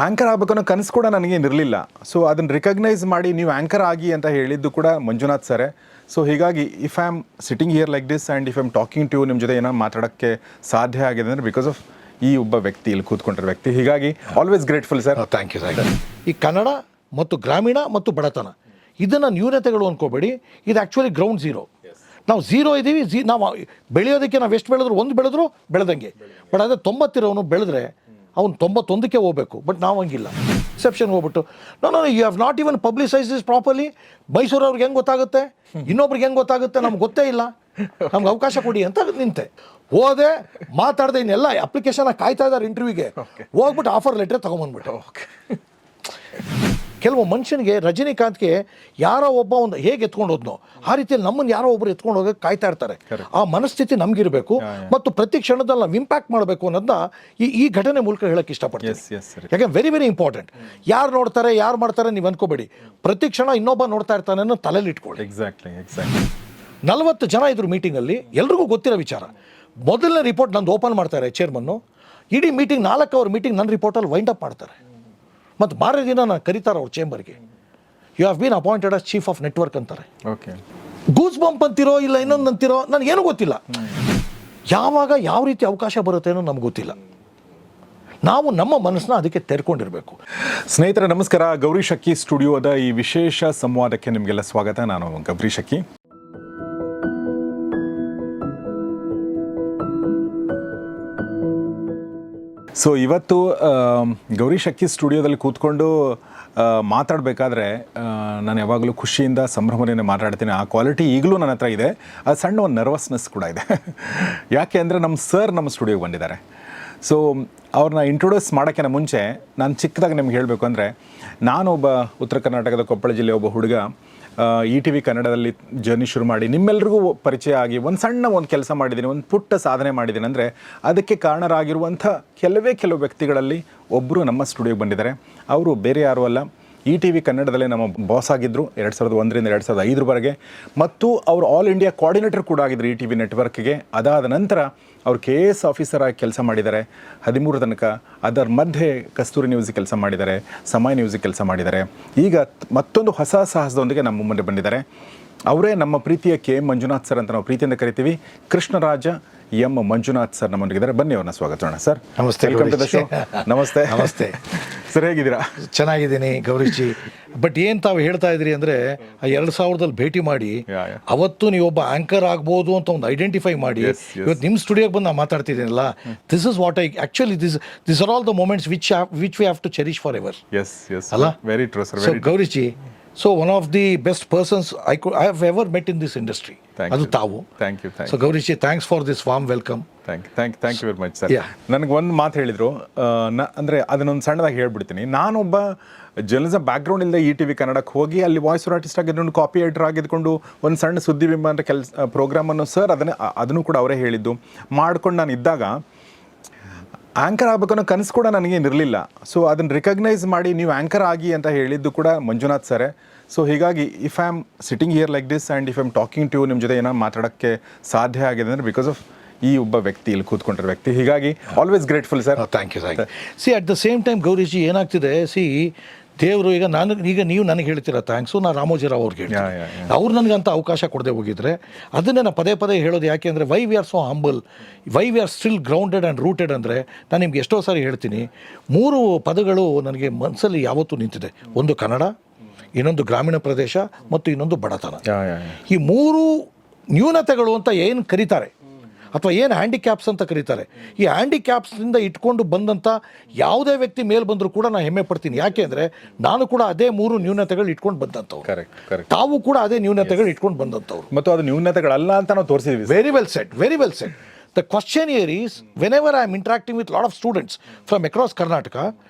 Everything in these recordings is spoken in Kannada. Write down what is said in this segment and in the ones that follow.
ಆ್ಯಂಕರ್ ಆಗಬೇಕು ಅನ್ನೋ ಕನಸು ಕೂಡ ನನಗೇನಿರಲಿಲ್ಲ. ಸೊ ಅದನ್ನು ರಿಕಗ್ನೈಸ್ ಮಾಡಿ ನೀವು ಆ್ಯಂಕರ್ ಆಗಿ ಅಂತ ಹೇಳಿದ್ದು ಕೂಡ ಮಂಜುನಾಥ್ ಸರೇ. ಸೊ ಹೀಗಾಗಿ if I am sitting here like this and if I am talking to ನಿಮ್ಮ ಜೊತೆ ಏನೋ ಮಾತಾಡೋಕ್ಕೆ ಸಾಧ್ಯ ಆಗಿದೆ ಅಂದರೆ ಬಿಕಾಸ್ ಆಫ್ ಈ ಒಬ್ಬ ವ್ಯಕ್ತಿ, ಇಲ್ಲಿ ಕೂತ್ಕೊಂಡಿರೋ ವ್ಯಕ್ತಿ. ಹೀಗಾಗಿ always grateful sir. Thank you. ಈ ಕನ್ನಡ ಮತ್ತು ಗ್ರಾಮೀಣ ಮತ್ತು ಬಡತನ ಇದನ್ನು ನ್ಯೂನತೆಗಳು ಅಂದ್ಕೋಬೇಡಿ. ಇದು ಆ್ಯಕ್ಚುಲಿ ಗ್ರೌಂಡ್ ಝೀರೋ. ನಾವು ಝೀರೋ ಇದ್ದೀವಿ. ನಾವು ಬೆಳೆಯೋದಕ್ಕೆ ನಾವು ಎಷ್ಟು ಬೆಳೆದ್ರು, ಒಂದು ಬೆಳೆದ್ರು ಬೆಳೆದಂಗೆ. ಬಟ್ ಅದೇ 90 ಇರೋನು ಬೆಳೆದ್ರೆ ಅವ್ನು 91ಕ್ಕೆ ಹೋಗ್ಬೇಕು. ಬಟ್ ನಾವು ಹಂಗಿಲ್ಲ. ರಿಸೆಪ್ಷನ್ಗೆ ಹೋಗ್ಬಿಟ್ಟು no you have not even publicise this properly. ಮೈಸೂರವ್ರಿಗೆ ಹೆಂಗೆ ಗೊತ್ತಾಗುತ್ತೆ, ಇನ್ನೊಬ್ರಿಗೆ ಹೆಂಗೆ ಗೊತ್ತಾಗುತ್ತೆ, ನಮ್ಗೆ ಗೊತ್ತೇ ಇಲ್ಲ, ನಮ್ಗೆ ಅವಕಾಶ ಕೊಡಿ ಅಂತ ನಿಂತೆ. ಹೋದೆ, ಮಾತಾಡಿದೆ, ಇನ್ನೆಲ್ಲ ಅಪ್ಲಿಕೇಶನ್ ಕಾಯ್ತಾ ಇದ್ದಾರೆ ಇಂಟರ್ವ್ಯೂಗೆ. ಹೋಗ್ಬಿಟ್ಟು ಆಫರ್ ಲೆಟ್ರ್ ತೊಗೊಂಬಂದ್ಬಿಟ್ಟು. ಕೆಲವು ಮನುಷ್ಯನಿಗೆ, ರಜನಿಕಾಂತ್ಗೆ ಯಾರೋ ಒಬ್ಬ ಒಂದು ಹೇಗೆ ಎತ್ಕೊಂಡು ಹೋದ್ನೋ ಆ ರೀತಿಯಲ್ಲಿ ನಮ್ಮನ್ನು ಯಾರೋ ಒಬ್ಬರು ಎತ್ಕೊಂಡು ಹೋಗೋಕೆ ಕಾಯ್ತಾ ಇರ್ತಾರೆ. ಆ ಮನಸ್ಥಿತಿ ನಮಗಿರಬೇಕು ಮತ್ತು ಪ್ರತಿ ಕ್ಷಣದಲ್ಲಿ ನಾವು ಇಂಪ್ಯಾಕ್ಟ್ ಮಾಡಬೇಕು ಅನ್ನೋದನ್ನ ಈ ಘಟನೆ ಮೂಲಕ ಹೇಳಕ್ಕೆ ಇಷ್ಟಪಡ್ತೀನಿ. ಯಾಕೆ ವೆರಿ ವೆರಿ ಇಂಪಾರ್ಟೆಂಟ್. ಯಾರು ನೋಡ್ತಾರೆ, ಯಾರು ಮಾಡ್ತಾರೆ ನೀವು ಅನ್ಕೋಬೇಡಿ. ಪ್ರತಿ ಕ್ಷಣ ಇನ್ನೊಬ್ಬ ನೋಡ್ತಾ ಇರ್ತಾನೆ ಅನ್ನೋ ತಲೆಯಲ್ಲಿ ಇಟ್ಕೊಳ್ಳಿ. 40 ಜನ ಇದ್ರು ಮೀಟಿಂಗಲ್ಲಿ, ಎಲ್ರಿಗೂ ಗೊತ್ತಿರೋ ವಿಚಾರ. ಮೊದಲನೇ ರಿಪೋರ್ಟ್ ನಂದು ಓಪನ್ ಮಾಡ್ತಾರೆ ಚೇರ್ಮನ್ನು. ಇಡೀ ಮೀಟಿಂಗ್ 4 ಅವರ್ ಮೀಟಿಂಗ್ ನನ್ನ ರಿಪೋರ್ಟಲ್ಲಿ ವೈಂಡ್ ಅಪ್ ಮಾಡ್ತಾರೆ. ಮತ್ತು ಮಾರನೇ ದಿನ ನಾನು ಕರೀತಾರೆ ಅವ್ರ ಚೇಂಬರ್ಗೆ. You have been appointed as chief of network ಅಂತಾರೆ. ಗೂಸ್ ಬಂಪ್ ಅಂತಿರೋ ಇಲ್ಲ ಇನ್ನೊಂದು ಅಂತಿರೋ ನನಗೇನು ಗೊತ್ತಿಲ್ಲ. ಯಾವಾಗ ಯಾವ ರೀತಿ ಅವಕಾಶ ಬರುತ್ತೆ ಅನ್ನೋ ನಮ್ಗೆ ಗೊತ್ತಿಲ್ಲ. ನಾವು ನಮ್ಮ ಮನಸ್ಸನ್ನ ಅದಕ್ಕೆ ತೆರ್ಕೊಂಡಿರಬೇಕು. ಸ್ನೇಹಿತರೆ ನಮಸ್ಕಾರ. ಗೌರಿ ಶಕ್ಕಿ ಸ್ಟುಡಿಯೋದ ಈ ವಿಶೇಷ ಸಂವಾದಕ್ಕೆ ನಿಮಗೆಲ್ಲ ಸ್ವಾಗತ. ನಾನು ಗೌರಿ ಶಕ್ಕಿ. ಸೊ ಇವತ್ತು ಗೌರಿ ಶಕ್ಕಿ ಸ್ಟುಡಿಯೋದಲ್ಲಿ ಕೂತ್ಕೊಂಡು ಮಾತಾಡಬೇಕಾದ್ರೆ ನಾನು ಯಾವಾಗಲೂ ಖುಷಿಯಿಂದ ಸಂಭ್ರಮದಿಂದ ಮಾತಾಡ್ತೀನಿ. ಆ ಕ್ವಾಲಿಟಿ ಈಗಲೂ ನನ್ನ ಹತ್ರ ಇದೆ. ಅದು ಸಣ್ಣ ಒಂದು ನರ್ವಸ್ನೆಸ್ ಕೂಡ ಇದೆ. ಯಾಕೆ ಅಂದರೆ ನಮ್ಮ ಸರ್ ನಮ್ಮ ಸ್ಟುಡಿಯೋಗೆ ಬಂದಿದ್ದಾರೆ. ಸೊ ಅವ್ರನ್ನ ಇಂಟ್ರೊಡ್ಯೂಸ್ ಮಾಡೋಕ್ಕಿಂತ ಮುಂಚೆ ನಾನು ಚಿಕ್ಕದಾಗಿ ನಿಮ್ಗೆ ಹೇಳಬೇಕು ಅಂದರೆ, ನಾನೊಬ್ಬ ಉತ್ತರ ಕರ್ನಾಟಕದ ಕೊಪ್ಪಳ ಜಿಲ್ಲೆ ಒಬ್ಬ ಹುಡುಗ ETV ಕನ್ನಡದಲ್ಲಿ ಜರ್ನಿ ಶುರು ಮಾಡಿ ನಿಮ್ಮೆಲ್ರಿಗೂ ಪರಿಚಯ ಆಗಿ ಒಂದು ಕೆಲಸ ಮಾಡಿದ್ದೀನಿ, ಒಂದು ಪುಟ್ಟ ಸಾಧನೆ ಮಾಡಿದ್ದೀನಿ ಅಂದರೆ ಅದಕ್ಕೆ ಕಾರಣರಾಗಿರುವಂಥ ಕೆಲವು ವ್ಯಕ್ತಿಗಳಲ್ಲಿ ಒಬ್ಬರು ನಮ್ಮ ಸ್ಟುಡಿಯೋಗೆ ಬಂದಿದ್ದಾರೆ. ಅವರು ಬೇರೆ ಯಾರೂ ಅಲ್ಲ, ETV ಕನ್ನಡದಲ್ಲೇ ನಮ್ಮ ಬಾಸ್ ಆಗಿದ್ದರು 2001ರಿಂದ 2005ರವರೆಗೆ. ಮತ್ತು ಅವರು ಆಲ್ ಇಂಡಿಯಾ ಕೋಆರ್ಡಿನೇಟರ್ ಕೂಡ ಆಗಿದ್ದರು ETV ನೆಟ್ವರ್ಕ್ಗೆ. ಅದಾದ ನಂತರ ಅವರು KS ಆಫೀಸರ್ ಆಗಿ ಕೆಲಸ ಮಾಡಿದ್ದಾರೆ 13 ತನಕ. ಅದರ ಮಧ್ಯೆ ಕಸ್ತೂರಿ ನ್ಯೂಸಿಗೆ ಕೆಲಸ ಮಾಡಿದ್ದಾರೆ, ಸಮಯ ನ್ಯೂಸಿಗೆ ಕೆಲಸ ಮಾಡಿದ್ದಾರೆ. ಈಗ ಮತ್ತೊಂದು ಹೊಸ ಸಾಹಸದೊಂದಿಗೆ ನಮ್ಮ ಮುಂದೆ ಬಂದಿದ್ದಾರೆ. ಅವರೇ ನಮ್ಮ ಪ್ರೀತಿಯ KM ಮಂಜುನಾಥ್ ಸರ್ ಅಂತ ನಾವು ಪ್ರೀತಿಯಿಂದ ಕರಿತೀವಿ. ಕೃಷ್ಣರಾಜ M ಮಂಜುನಾಥ್ ಸರ್ ನಮ್ಮೊಂದಿಗಿದ್ದಾರೆ. ಬನ್ನಿ ಅವ್ರನ್ನ ಸ್ವಾಗತ ಸರ್. ನಮಸ್ತೆ. ನಮಸ್ತೆ. ನಮಸ್ತೆ ಸರ್, ಹೇಗಿದ್ದೀರಾ? ಚೆನ್ನಾಗಿದ್ದೀನಿ ಗೌರೀಶಿ. ಬಟ್ ಏನು ತಾವು ಹೇಳ್ತಾ ಇದ್ರಿ ಅಂದರೆ 2000ದಲ್ಲಿ ಭೇಟಿ ಮಾಡಿ ಅವತ್ತು ನೀವೊಬ್ಬ ಆ್ಯಂಕರ್ ಆಗ್ಬೋದು ಅಂತ ಒಂದು ಐಡೆಂಟಿಫೈ ಮಾಡಿ ಇವತ್ತು ನಿಮ್ಮ ಸ್ಟುಡಿಯೋಗೆ ಬಂದು ನಾನು ಮಾತಾಡ್ತಿದ್ದೀನಲ್ಲ, this is what I actually this are all the moments which we have to cherish forever. ಅಲ್ಲ? Very true sir. So Gaurish, so one of the best persons I have ever met in this industry. ಅದು ತಾವು. Thank you. So Gaurish, thanks for this warm welcome. Thank you very much sir. ನನಗೆ ಒಂದು ಮಾತು ಹೇಳಿದರು, ಅಂದರೆ ಅದನ್ನೊಂದು ಸಣ್ಣದಾಗಿ ಹೇಳ್ಬಿಡ್ತೀನಿ. ನಾನೊಬ್ಬ ಜರ್ನಲಿಸಮ್ ಬ್ಯಾಕ್ಗ್ರೌಂಡ್ ಇಲ್ಲದೆ ETV ಕನ್ನಡಕ್ಕೆ ಹೋಗಿ ಅಲ್ಲಿ ವಾಯ್ಸ್ ಆರ್ಟಿಸ್ಟ್ ಆಗಿದ್ಕೊಂಡು, ಕಾಪಿ ರೈಟರ್ ಆಗಿದ್ಕೊಂಡು ಒಂದು ಸಣ್ಣ ಸುದ್ದಿಬಿಂಬ ಅಂತ ಪ್ರೋಗ್ರಾಮನ್ನು ಸರ್ ಅದನ್ನು ಕೂಡ ಅವರೇ ಹೇಳಿದ್ದು ಮಾಡ್ಕೊಂಡು ನಾನು ಇದ್ದಾಗ ಆ್ಯಂಕರ್ ಆಗಬೇಕು ಅನ್ನೋ ಕನಸು ಕೂಡ ನನಗೇನಿರಲಿಲ್ಲ. ಸೊ ಅದನ್ನು ರಿಕಗ್ನೈಸ್ ಮಾಡಿ ನೀವು ಆ್ಯಂಕರ್ ಆಗಿ ಅಂತ ಹೇಳಿದ್ದು ಕೂಡ ಮಂಜುನಾಥ್ ಸರೇ. ಸೊ ಹೀಗಾಗಿ if I am sitting here like this and if I am talking to ನಿಮ್ಮ ಜೊತೆ ಏನೋ ಮಾತಾಡೋಕ್ಕೆ ಸಾಧ್ಯ ಆಗಿದೆ ಅಂದರೆ ಬಿಕಾಸ್ ಆಫ್ ಈ ಒಬ್ಬ ವ್ಯಕ್ತಿ, ಇಲ್ಲಿ ಕೂತ್ಕೊಂಡಿರೋ ವ್ಯಕ್ತಿ. ಹೀಗಾಗಿ always grateful sir. Thank you. See at the same time Gaurish ಏನಾಗ್ತಿದೆ, ದೇವರು ಈಗ ನೀವು ನನಗೆ ಹೇಳ್ತೀರಾ ಥ್ಯಾಂಕ್ಸು, ನಾನು ರಾಮೋಜಿರಾವ್ ಅವ್ರಿಗೆ ಹೇಳ್ತೀನಿ. ಅವ್ರು ನನಗಂತ ಅವಕಾಶ ಕೊಡದೆ ಹೋಗಿದ್ರೆ ಅದನ್ನೇ ನಾನು ಪದೇ ಹೇಳೋದು. ಯಾಕೆ ಅಂದರೆ why we are so humble, why we are still grounded and rooted ಅಂದರೆ ನಾನು ನಿಮ್ಗೆ ಎಷ್ಟೋ ಸಾರಿ ಹೇಳ್ತೀನಿ. 3 ಪದಗಳು ನನಗೆ ಮನಸ್ಸಲ್ಲಿ ಯಾವತ್ತೂ ನಿಂತಿದೆ. ಒಂದು ಕನ್ನಡ, ಇನ್ನೊಂದು ಗ್ರಾಮೀಣ ಪ್ರದೇಶ ಮತ್ತು ಇನ್ನೊಂದು ಬಡತನ. ಈ 3 ನ್ಯೂನತೆಗಳು ಅಂತ ಏನು ಕರೀತಾರೆ ಅಥವಾ ಏನು ಹ್ಯಾಂಡಿಕ್ಯಾಪ್ಸ್ ಅಂತ ಕರೀತಾರೆ, ಈ ಹ್ಯಾಂಡಿಕ್ಯಾಪ್ಸ್ನಿಂದ ಇಟ್ಕೊಂಡು ಬಂದಂಥ ಯಾವುದೇ ವ್ಯಕ್ತಿ ಮೇಲೆ ಬಂದರೂ ಕೂಡ ನಾನು ಹೆಮ್ಮೆ ಪಡ್ತೀನಿ. ಯಾಕೆ ಅಂದರೆ ನಾನು ಕೂಡ ಅದೇ 3 ನ್ಯೂನತೆಗಳು ಇಟ್ಕೊಂಡು ಬಂದಂಥವ್ರು. ಕರೆಕ್ಟ್. ತಾವು ಕೂಡ ಅದೇ ನ್ಯೂನತೆಗಳು ಇಟ್ಕೊಂಡು ಬಂದಂಥವ್ರು. ಮತ್ತು ಅದು ನ್ಯೂನತೆಗಳಲ್ಲ ಅಂತ ನಾವು ತೋರಿಸಿದ್ವಿ. Very well said. The question here is, whenever I am interacting with lot of students from across Karnataka,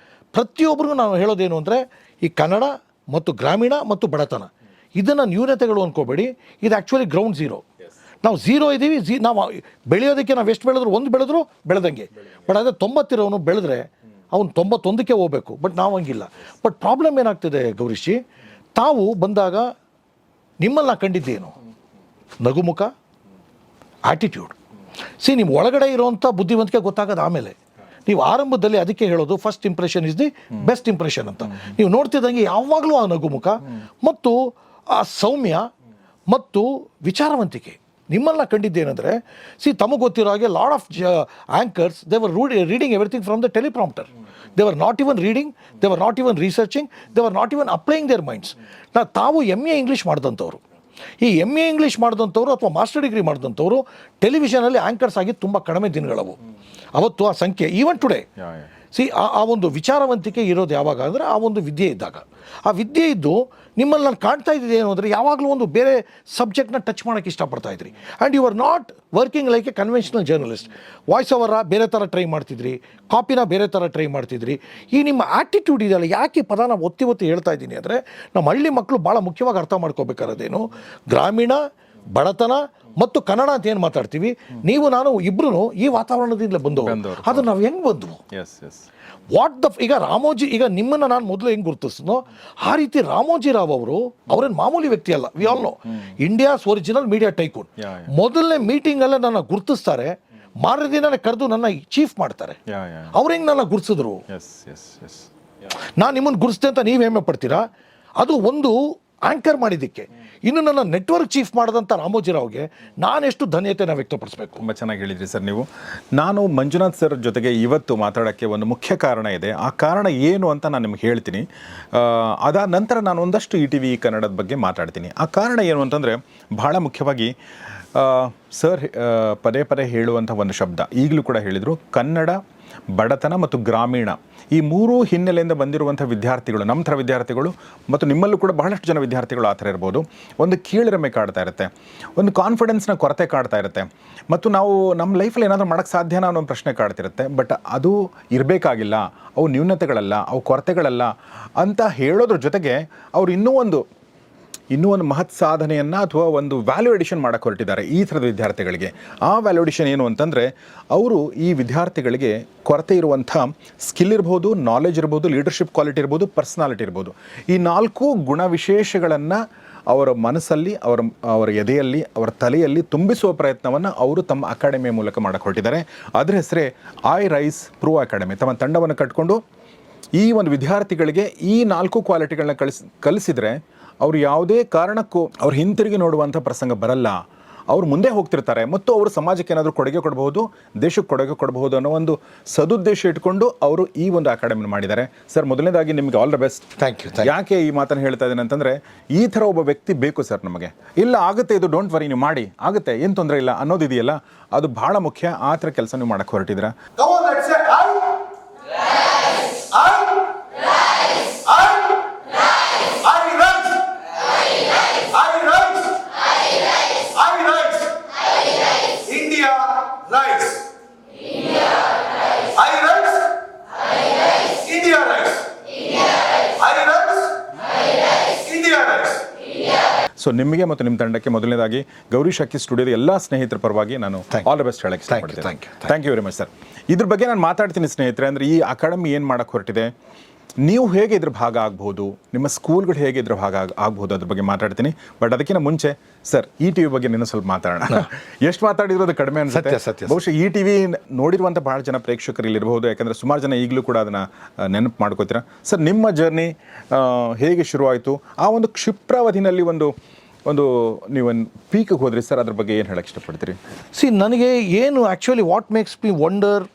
ಪ್ರತಿಯೊಬ್ಬರಿಗೂ ನಾನು ಹೇಳೋದೇನು ಅಂದರೆ ಈ ಕನ್ನಡ ಮತ್ತು ಗ್ರಾಮೀಣ ಮತ್ತು ಬಡತನ ಇದನ್ನು ನ್ಯೂನತೆಗಳು ಅಂದ್ಕೋಬೇಡಿ. ಇದು ಆ್ಯಕ್ಚುಲಿ ಗ್ರೌಂಡ್ ಝೀರೋ. ನಾವು ಝೀರೋ ಇದ್ದೀವಿ. ನಾವು ಬೆಳೆಯೋದಕ್ಕೆ ನಾವು ಎಷ್ಟು ಬೆಳೆದ್ರು, ಒಂದು ಬೆಳೆದ್ರು ಬೆಳೆದಂಗೆ. ಬಟ್ ಅದೇ 90 ಇರೋನು ಬೆಳೆದ್ರೆ ಅವ್ನು 91ಕ್ಕೆ ಹೋಗ್ಬೇಕು. ಬಟ್ ನಾವು ಹಂಗಿಲ್ಲ. ಬಟ್ ಪ್ರಾಬ್ಲಮ್ ಏನಾಗ್ತಿದೆ ಗೌರೀಶಿ, ತಾವು ಬಂದಾಗ ನಿಮ್ಮಲ್ಲಿ ನಾ ಕಂಡಿದ್ದೇನು, ನಗುಮುಖ, ಆ್ಯಟಿಟ್ಯೂಡ್. ನಿಮ್ಮ ಒಳಗಡೆ ಇರೋವಂಥ ಬುದ್ಧಿವಂತಿಕೆ ಗೊತ್ತಾಗೋದು ಆಮೇಲೆ. ನೀವು ಆರಂಭದಲ್ಲಿ ಅದಕ್ಕೆ ಹೇಳೋದು first impression is the best impression ಅಂತ. ನೀವು ನೋಡ್ತಿದ್ದಂಗೆ ಯಾವಾಗಲೂ ಆ ನಗುಮುಖ ಮತ್ತು ಆ ಸೌಮ್ಯ ಮತ್ತು ವಿಚಾರವಂತಿಕೆ ನಿಮ್ಮನ್ನ ಕಂಡಿದ್ದೇನೆಂದರೆ, ತಮಗೆ ಗೊತ್ತಿರೋ ಹಾಗೆ lot of anchors they were reading everything from the teleprompter. They were not even reading, they were not even researching, they were not even applying their minds. ತಾವು MA ಇಂಗ್ಲೀಷ್ ಮಾಡಿದಂಥವ್ರು, ಈ MA ಇಂಗ್ಲೀಷ್ ಮಾಡಿದಂಥವ್ರು ಅಥವಾ ಮಾಸ್ಟರ್ ಡಿಗ್ರಿ ಮಾಡಿದಂಥವ್ರು ಟೆಲಿವಿಷನಲ್ಲಿ ಆ್ಯಂಕರ್ಸ್ ಆಗಿ ತುಂಬ ಕಡಿಮೆ ದಿನಗಳವು. ಅವತ್ತು ಆ ಸಂಖ್ಯೆ ಈವನ್ ಟುಡೇ. ಆ ಒಂದು ವಿಚಾರವಂತಿಕೆ ಇರೋದು ಯಾವಾಗ ಅಂದರೆ ಆ ಒಂದು ವಿದ್ಯೆ ಇದ್ದಾಗ. ಆ ವಿದ್ಯೆ ಇದ್ದು ನಿಮ್ಮಲ್ಲಿ ನಾನು ಕಾಣ್ತಾ ಇದ್ದಿದ್ದು ಏನು ಅಂದರೆ ಯಾವಾಗಲೂ ಒಂದು ಬೇರೆ ಸಬ್ಜೆಕ್ಟ್ನ ಟಚ್ ಮಾಡೋಕ್ಕೆ ಇಷ್ಟಪಡ್ತಾ ಇದ್ರಿ. And you are not working like a conventional journalist. Voice over ಬೇರೆ ಥರ ಟ್ರೈ ಮಾಡ್ತಿದ್ರಿ, ಕಾಪಿನ ಬೇರೆ ಥರ ಟ್ರೈ ಮಾಡ್ತಿದ್ರಿ. ಈ ನಿಮ್ಮ ಆ್ಯಟಿಟ್ಯೂಡ್ ಇದೆಯಲ್ಲ, ಯಾಕೆ ಈ ಪದನ ಒತ್ತಿ ಹೇಳ್ತಾ ಇದ್ದೀನಿ ಅಂದರೆ, ನಮ್ಮ ಹಳ್ಳಿ ಮಕ್ಕಳು ಭಾಳ ಮುಖ್ಯವಾಗಿ ಅರ್ಥ ಮಾಡ್ಕೋಬೇಕಾರದೇನು, ಗ್ರಾಮೀಣ, ಬಡತನ ಮತ್ತು ಕನ್ನಡ ಅಂತ ಏನು ಮಾತಾಡ್ತೀವಿ, ನೀವು ನಾನು ಇಬ್ಬರೂ ಈ ವಾತಾವರಣದಿಂದ ಬಂದವರು. ಅದು ನಾವು ಹೆಂಗೆ ಬಂದವು? ಈಗ ರಾಮೋಜಿ, ಈಗ ನಿಮ್ಮನ್ನು ನಾನು ಮೊದಲು ಹೆಂಗೆ ಗುರುತಿಸಿದ್ನೋ ಆ ರೀತಿ ರಾಮೋಜಿ ರಾವ್ ಅವರು ಅವರೇನು ಮಾಮೂಲಿ ವ್ಯಕ್ತಿ ಅಲ್ಲ. We all know India's original media tycoon. ಮೊದಲನೇ ಮೀಟಿಂಗಲ್ಲೇ ನನ್ನ ಗುರುತಿಸ್ತಾರೆ, ಮಾರನೇ ದಿನನೇ ಕರೆದು ನನ್ನ ಚೀಫ್ ಮಾಡ್ತಾರೆ. ಅವ್ರು ಹೆಂಗೆ ನನ್ನ ಗುರುತಿಸಿದ್ರು? ನಾನು ನಿಮ್ಮನ್ನು ಗುರುತಿಸ್ತೆ ಅಂತ ನೀವು ಹೆಮ್ಮೆ ಪಡ್ತೀರಾ? ಅದು ಒಂದು ಆಂಕರ್ ಮಾಡಿದ್ದಕ್ಕೆ. ಇನ್ನು ನನ್ನ ನೆಟ್ವರ್ಕ್ ಚೀಫ್ ಮಾಡಿದಂಥ ರಾಮೋಜಿರಾವ್ಗೆ ನಾನೆಷ್ಟು ಧನ್ಯತೆಯನ್ನು ವ್ಯಕ್ತಪಡಿಸಬೇಕು. ತುಂಬ ಚೆನ್ನಾಗಿ ಹೇಳಿದ್ರಿ ಸರ್ ನೀವು. ನಾನು ಮಂಜುನಾಥ್ ಸರ್ ಜೊತೆಗೆ ಇವತ್ತು ಮಾತಾಡೋಕ್ಕೆ ಒಂದು ಮುಖ್ಯ ಕಾರಣ ಇದೆ. ಆ ಕಾರಣ ಏನು ಅಂತ ನಾನು ನಿಮ್ಗೆ ಹೇಳ್ತೀನಿ. ಅದಾದ ನಂತರ ನಾನು ಒಂದಷ್ಟು ETV ಕನ್ನಡದ ಬಗ್ಗೆ ಮಾತಾಡ್ತೀನಿ. ಆ ಕಾರಣ ಏನು ಅಂತಂದರೆ, ಬಹಳ ಮುಖ್ಯವಾಗಿ ಸರ್ ಪದೇ ಪದೇ ಹೇಳುವಂಥ ಒಂದು ಶಬ್ದ ಈಗಲೂ ಕೂಡ ಹೇಳಿದರು, ಕನ್ನಡ, ಬಡತನ ಮತ್ತು ಗ್ರಾಮೀಣ. ಈ ಮೂರೂ ಹಿನ್ನೆಲೆಯಿಂದ ಬಂದಿರುವಂಥ ವಿದ್ಯಾರ್ಥಿಗಳು, ನಮ್ಮ ಥರ ವಿದ್ಯಾರ್ಥಿಗಳು ಮತ್ತು ನಿಮ್ಮಲ್ಲೂ ಕೂಡ ಬಹಳಷ್ಟು ಜನ ವಿದ್ಯಾರ್ಥಿಗಳು ಆ ಥರ ಇರ್ಬೋದು, ಒಂದು ಕೀಳಿರಮೆ ಕಾಡ್ತಾ ಇರುತ್ತೆ, ಒಂದು ಕಾನ್ಫಿಡೆನ್ಸ್ನ ಕೊರತೆ ಕಾಡ್ತಾ ಇರುತ್ತೆ, ಮತ್ತು ನಾವು ನಮ್ಮ ಲೈಫಲ್ಲಿ ಏನಾದರೂ ಮಾಡೋಕ್ಕೆ ಸಾಧ್ಯನಾ ಅನ್ನೋ ಒಂದು ಪ್ರಶ್ನೆ ಕಾಡ್ತಿರುತ್ತೆ. ಬಟ್ ಅದು ಇರಬೇಕಾಗಿಲ್ಲ, ಅವು ನ್ಯೂನತೆಗಳಲ್ಲ, ಅವು ಕೊರತೆಗಳಲ್ಲ ಅಂತ ಹೇಳೋದ್ರ ಜೊತೆಗೆ ಅವರು ಇನ್ನೂ ಒಂದು ಮಹತ್ ಸಾಧನೆಯನ್ನು ಅಥವಾ ಒಂದು ವ್ಯಾಲ್ಯೂ ಎಡಿಷನ್ ಮಾಡೋಕ್ಕೆ ಹೊರಟಿದ್ದಾರೆ ಈ ಥರದ ವಿದ್ಯಾರ್ಥಿಗಳಿಗೆ. ಆ ವ್ಯಾಲ್ಯೂ ಎಡಿಷನ್ ಏನು ಅಂತಂದರೆ, ಅವರು ಈ ವಿದ್ಯಾರ್ಥಿಗಳಿಗೆ ಕೊರತೆ ಇರುವಂಥ ಸ್ಕಿಲ್ ಇರ್ಬೋದು, ನಾಲೆಜ್ ಇರ್ಬೋದು, ಲೀಡರ್ಶಿಪ್ ಕ್ವಾಲಿಟಿ ಇರ್ಬೋದು, ಪರ್ಸನಾಲಿಟಿ ಇರ್ಬೋದು, ಈ 4 ಗುಣವಿಶೇಷಗಳನ್ನು ಅವರ ಮನಸ್ಸಲ್ಲಿ, ಅವರ ಎದೆಯಲ್ಲಿ, ಅವರ ತಲೆಯಲ್ಲಿ ತುಂಬಿಸುವ ಪ್ರಯತ್ನವನ್ನು ಅವರು ತಮ್ಮ ಅಕಾಡೆಮಿಯ ಮೂಲಕ ಮಾಡೋಕ್ಕೆ ಹೊರಟಿದ್ದಾರೆ. ಅದರ ಹೆಸರೇ ಐ ರೈಸ್ ಪ್ರೊ ಅಕಾಡೆಮಿ. ತಮ್ಮ ತಂಡವನ್ನು ಕಟ್ಕೊಂಡು ಈ ಒಂದು ವಿದ್ಯಾರ್ಥಿಗಳಿಗೆ ಈ 4 ಕ್ವಾಲಿಟಿಗಳನ್ನ ಕಲಿಸಿದರೆ ಅವರು ಯಾವುದೇ ಕಾರಣಕ್ಕೂ ಅವ್ರು ಹಿಂತಿರುಗಿ ನೋಡುವಂಥ ಪ್ರಸಂಗ ಬರಲ್ಲ. ಅವರು ಮುಂದೆ ಹೋಗ್ತಿರ್ತಾರೆ ಮತ್ತು ಅವರು ಸಮಾಜಕ್ಕೆ ಏನಾದರೂ ಕೊಡುಗೆ ಕೊಡಬಹುದು, ದೇಶಕ್ಕೆ ಕೊಡುಗೆ ಕೊಡಬಹುದು ಅನ್ನೋ ಒಂದು ಸದುದ್ದೇಶ ಇಟ್ಕೊಂಡು ಅವರು ಈ ಒಂದು ಅಕಾಡೆಮಿ ಮಾಡಿದ್ದಾರೆ. ಸರ್, ಮೊದಲನೇದಾಗಿ ನಿಮಗೆ all the best. Thank you. ಯಾಕೆ ಈ ಮಾತನ್ನು ಹೇಳ್ತಾ ಇದ್ದೀನಿ ಅಂತಂದರೆ, ಈ ಥರ ಒಬ್ಬ ವ್ಯಕ್ತಿ ಬೇಕು ಸರ್ ನಮಗೆ. ಇಲ್ಲ ಆಗುತ್ತೆ, ಇದು ಡೋಂಟ್ ವರಿ, ನೀವು ಮಾಡಿ, ಆಗುತ್ತೆ, ಏನು ತೊಂದರೆ ಇಲ್ಲ ಅನ್ನೋದಿದೆಯಲ್ಲ, ಅದು ಬಹಳ ಮುಖ್ಯ. ಆ ಥರ ಕೆಲಸ ನೀವು ಮಾಡೋಕ್ಕೆ ಹೊರಟಿದ್ದೀರಾ. ಸೊ ನಿಮಗೆ ಮತ್ತು ನಿಮ್ಮ ತಂಡಕ್ಕೆ ಮೊದಲನೇದಾಗಿ ಗೌರಿ ಶಕ್ಕಿ ಸ್ಟುಡಿಯೋದ ಎಲ್ಲ ಸ್ನೇಹಿತರ ಪರವಾಗಿ ನಾನು ಆಲ್ ದ ಬೆಸ್ಟ್ ಹೇಳಕ್ಕೆ ಇಷ್ಟಪಡ್ತೀನಿ. Thank you very much sir. ಇದ್ರ ಬಗ್ಗೆ ನಾನು ಮಾತಾಡ್ತೀನಿ ಸ್ನೇಹಿತರೆ. ಅಂದರೆ ಈ ಅಕಾಡೆಮಿ ಏನು ಮಾಡೋಕ್ಕೆ ಹೊರಟಿದೆ, ನೀವು ಹೇಗೆ ಇದ್ರ ಭಾಗ ಆಗ್ಬೋದು, ನಿಮ್ಮ ಸ್ಕೂಲ್ಗಳು ಹೇಗೆ ಇದ್ರ ಭಾಗ ಆಗ್ಬೋದು, ಅದ್ರ ಬಗ್ಗೆ ಮಾತಾಡ್ತೀನಿ. ಬಟ್ ಅದಕ್ಕಿಂತ ಮುಂಚೆ ಸರ್, ETV ಬಗ್ಗೆ ಇನ್ನೂ ಸ್ವಲ್ಪ ಮಾತಾಡೋಣ. ಎಷ್ಟು ಮಾತಾಡಿದ್ರು ಅದು ಕಡಿಮೆ ಅನ್ಸುತ್ತೆ. ಬಹುಶಃ ETV ನೋಡಿರುವಂಥ ಭಾಳ ಜನ ಪ್ರೇಕ್ಷಕರು ಇಲ್ಲಿರ್ಬೋದು, ಯಾಕಂದರೆ ಸುಮಾರು ಜನ ಈಗಲೂ ಕೂಡ ಅದನ್ನು ನೆನಪು ಮಾಡ್ಕೋತೀರಾ. ಸರ್, ನಿಮ್ಮ ಜರ್ನಿ ಹೇಗೆ ಶುರುವಾಯಿತು? ಆ ಒಂದು ಕ್ಷಿಪ್ರಾವಧಿನಲ್ಲಿ ಒಂದು ನೀವೊಂದು ಪೀಕಿಗೆ ಹೋದ್ರಿ ಸರ್, ಅದ್ರ ಬಗ್ಗೆ ಏನು ಹೇಳಕ್ಕೆ ಇಷ್ಟಪಡ್ತೀರಿ? ನನಗೆ ಏನು actually what makes me wonder,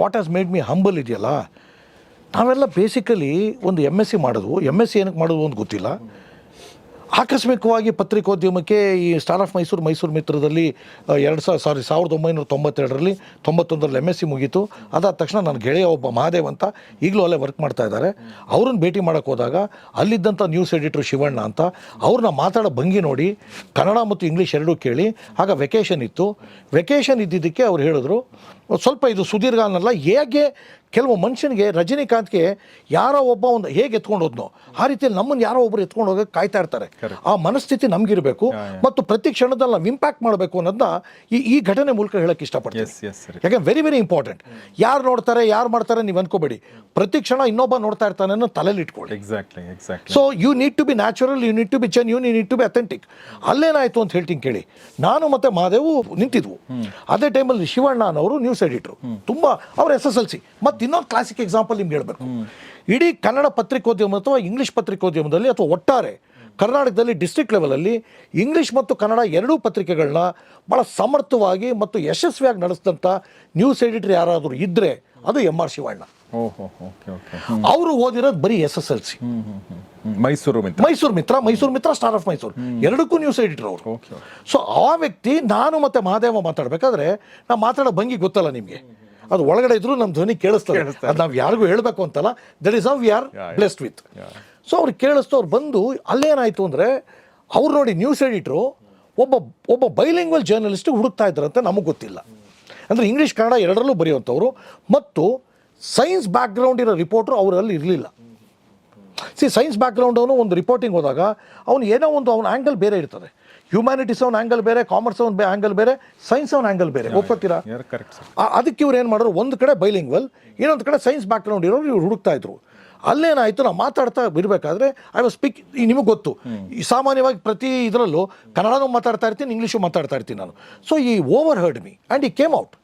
what has made me humble ಇದೆಯಲ್ಲ, ನಾವೆಲ್ಲ ಬೇಸಿಕಲಿ ಒಂದು MSc ಮಾಡೋದು. MSc ಏನಕ್ಕೆ ಮಾಡೋದು ಅಂತ ಗೊತ್ತಿಲ್ಲ. ಆಕಸ್ಮಿಕವಾಗಿ ಪತ್ರಿಕೋದ್ಯಮಕ್ಕೆ ಈ ಸ್ಟಾರ್ ಆಫ್ ಮೈಸೂರು ಮಿತ್ರದಲ್ಲಿ 1992ರಲ್ಲಿ 91ರಲ್ಲಿ MSc ಮುಗೀತು. ಅದಾದ ತಕ್ಷಣ ನನ್ನ ಗೆಳೆಯ ಒಬ್ಬ ಮಹಾದೇವ್ ಅಂತ ಈಗಲೂ ಅಲ್ಲೇ ವರ್ಕ್ ಮಾಡ್ತಾ ಇದ್ದಾರೆ. ಅವ್ರನ್ನ ಭೇಟಿ ಮಾಡೋಕ್ಕೆ ಹೋದಾಗ ಅಲ್ಲಿದ್ದಂಥ ನ್ಯೂಸ್ ಎಡಿಟ್ರು ಶಿವಣ್ಣ ಅಂತ, ಅವ್ರನ್ನ ಮಾತಾಡೋ ಭಂಗಿ ನೋಡಿ ಕನ್ನಡ ಮತ್ತು ಇಂಗ್ಲೀಷ್ ಎರಡೂ ಕೇಳಿ, ಆಗ ವೆಕೇಷನ್ ಇತ್ತು. ವೆಕೇಷನ್ ಇದ್ದಿದ್ದಕ್ಕೆ ಅವ್ರು ಹೇಳಿದ್ರು, ಸ್ವಲ್ಪ ಇದು ಸುದೀರ್ಘ ಅನ್ನಲ್ಲ, ಹೇಗೆ ಕೆಲವು ಮನುಷ್ಯನಿಗೆ ರಜನಿಕಾಂತ್ಗೆ ಯಾರೋ ಒಬ್ಬ ಒಂದು ಹೇಗೆ ಎತ್ಕೊಂಡು ಹೋದ್ನೋ ಆ ರೀತಿಯಲ್ಲಿ ನಮ್ಮನ್ನು ಯಾರೋ ಒಬ್ಬರು ಎತ್ಕೊಂಡು ಹೋಗೋಕೆ ಕಾಯ್ತಾ ಇರ್ತಾರೆ. ಆ ಮನಸ್ಥಿತಿ ನಮಗಿರಬೇಕು ಮತ್ತು ಪ್ರತಿ ಕ್ಷಣದಲ್ಲಿ ನಾವು ಇಂಪ್ಯಾಕ್ಟ್ ಮಾಡಬೇಕು ಅನ್ನೋದನ್ನ ಈ ಘಟನೆ ಮೂಲಕ ಹೇಳಕ್ಕೆ ಇಷ್ಟಪಡ್ತೀನಿ. ಯಾಕೆ ವೆರಿ ವೆರಿ ಇಂಪಾರ್ಟೆಂಟ್. ಯಾರು ನೋಡ್ತಾರೆ, ಯಾರು ಮಾಡ್ತಾರೆ ನೀವು ಅನ್ಕೋಬೇಡಿ. ಪ್ರತಿ ಕ್ಷಣ ಇನ್ನೊಬ್ಬ ನೋಡ್ತಾ ಇರ್ತಾನೆ ಅನ್ನೋ ತಲೆಯಲ್ಲಿ ಇಟ್ಕೊಳ್ಳಿ. So you need to be natural, you need to be genuine, you need to be authentic. ಅಲ್ಲೇನಾಯಿತು ಅಂತ ಹೇಳ್ತೀನಿ ಕೇಳಿ. ನಾನು ಮತ್ತು ಮಹಾದೇವು ನಿಂತಿದ್ವು. ಅದೇ ಟೈಮಲ್ಲಿ ಶಿವಣ್ಣ ಅನ್ನೋರು ನ್ಯೂಸ್ ನ್ಯೂಸ್ ಎಡಿಟ್ರು, ತುಂಬ ಅವ್ರ SSLC. ಮತ್ತು ಇನ್ನೊಂದು ಕ್ಲಾಸಿಕ್ ಎಕ್ಸಾಂಪಲ್ ನಿಮ್ಗೆ ಹೇಳ್ಬೇಕು, ಇಡೀ ಕನ್ನಡ ಪತ್ರಿಕೋದ್ಯಮ ಅಥವಾ ಇಂಗ್ಲೀಷ್ ಪತ್ರಿಕೋದ್ಯಮದಲ್ಲಿ ಅಥವಾ ಒಟ್ಟಾರೆ ಕರ್ನಾಟಕದಲ್ಲಿ ಡಿಸ್ಟ್ರಿಕ್ಟ್ ಲೆವೆಲಲ್ಲಿ ಇಂಗ್ಲೀಷ್ ಮತ್ತು ಕನ್ನಡ ಎರಡೂ ಪತ್ರಿಕೆಗಳನ್ನ ಭಾಳ ಸಮರ್ಥವಾಗಿ ಮತ್ತು ಯಶಸ್ವಿಯಾಗಿ ನಡೆಸಿದಂಥ ನ್ಯೂಸ್ ಎಡಿಟರ್ ಯಾರಾದರೂ ಇದ್ದರೆ ಅದು MR ಶಿವಣ್ಣ. ಅವರು ಓದಿರೋದು ಬರೀ SSLC. Mysuru Mitra, star of Mysuru ಎರಡಕ್ಕೂ ನ್ಯೂಸ್ ಎಡಿಟರ್ ಅವರು. ಸೊ ಆ ವ್ಯಕ್ತಿ, ನಾನು ಮತ್ತೆ ಮಹಾದೇವ ಮಾತಾಡ್ಬೇಕಾದ್ರೆ ನಾ ಮಾತಾಡೋ ಭಂಗಿ ಗೊತ್ತಲ್ಲ ನಿಮಗೆ, ಅದು ಒಳಗಡೆ ಇದ್ರು ನಮ್ಮ ಧ್ವನಿ ಕೇಳಿಸ್ತದೆ. ಅದು ನಾವು ಯಾರಿಗೂ ಹೇಳಬೇಕು ಅಂತಲ್ಲ, that is how we are blessed with. So ಅವ್ರು ಕೇಳಿಸ್ತು. ಅವ್ರು ಬಂದು ಅಲ್ಲೇನಾಯಿತು ಅಂದರೆ, ಅವ್ರು ನೋಡಿ ನ್ಯೂಸ್ ಎಡಿಟ್ರು ಒಬ್ಬ ಬೈಲಿಂಗ್ವಲ್ ಜರ್ನಲಿಸ್ಟ್ ಹುಡುಕ್ತಾ ಇದ್ದಾರಂತೆ, ನಮಗೆ ಗೊತ್ತಿಲ್ಲ. ಅಂದರೆ ಇಂಗ್ಲೀಷ್ ಕನ್ನಡ ಎರಡರಲ್ಲೂ ಬರೆಯುವಂಥವ್ರು ಮತ್ತು ಸೈನ್ಸ್ ಬ್ಯಾಕ್ಗ್ರೌಂಡ್ ಇರೋ ರಿಪೋರ್ಟ್ರು ಅವರಲ್ಲಿ ಇರಲಿಲ್ಲ. ಸೈನ್ಸ್ ಬ್ಯಾಕ್ಗ್ರೌಂಡ್ ಅವನು ಒಂದು ರಿಪೋರ್ಟಿಂಗ್ ಹೋದಾಗ ಅವನು ಏನೋ ಒಂದು ಅವನ ಆ್ಯಂಗಲ್ ಬೇರೆ ಇರ್ತದೆ. ಹ್ಯೂಮ್ಯಾನಿಟೀಸ್ ಅವನ ಆ್ಯಂಗಲ್ ಬೇರೆ, ಕಾಮರ್ಸ್ ಅವನ ಆ್ಯಂಗಲ್ ಬೇರೆ, ಸೈನ್ಸ್ ಅವನ ಆ್ಯಂಗಲ್ ಬೇರೆ. ಒಪ್ಕೋತೀರಾ? ಅದಕ್ಕೆ ಇವ್ರು ಏನು ಮಾಡೋರು, ಒಂದು ಕಡೆ ಬೈಲಿಂಗ್ವಲ್, ಇನ್ನೊಂದು ಕಡೆ ಸೈನ್ಸ್ ಬ್ಯಾಕ್ಗ್ರೌಂಡ್ ಇರೋರು ಇವ್ರು ಹುಡುಕ್ತಾ ಇದ್ರು. ಅಲ್ಲೇನಾಯಿತು, ನಾವು ಮಾತಾಡ್ತಾ ಇರಬೇಕಾದ್ರೆ ಐ ವಾಸ್ ಸ್ಪೀಕ್, ನಿಮಗೆ ಗೊತ್ತು ಈ ಸಾಮಾನ್ಯವಾಗಿ ಪ್ರತಿ ಇದರಲ್ಲೂ ಕನ್ನಡನೂ ಮಾತಾಡ್ತಾ ಇರ್ತೀನಿ, ಇಂಗ್ಲೀಷು ಮಾತಾಡ್ತಾ ಇರ್ತೀನಿ ನಾನು. ಸೊ ಈ ಓವರ್ ಹರ್ಡ್ ಮೀ ಆ್ಯಂಡ್ ಈ ಕೇಮ್ ಔಟ್.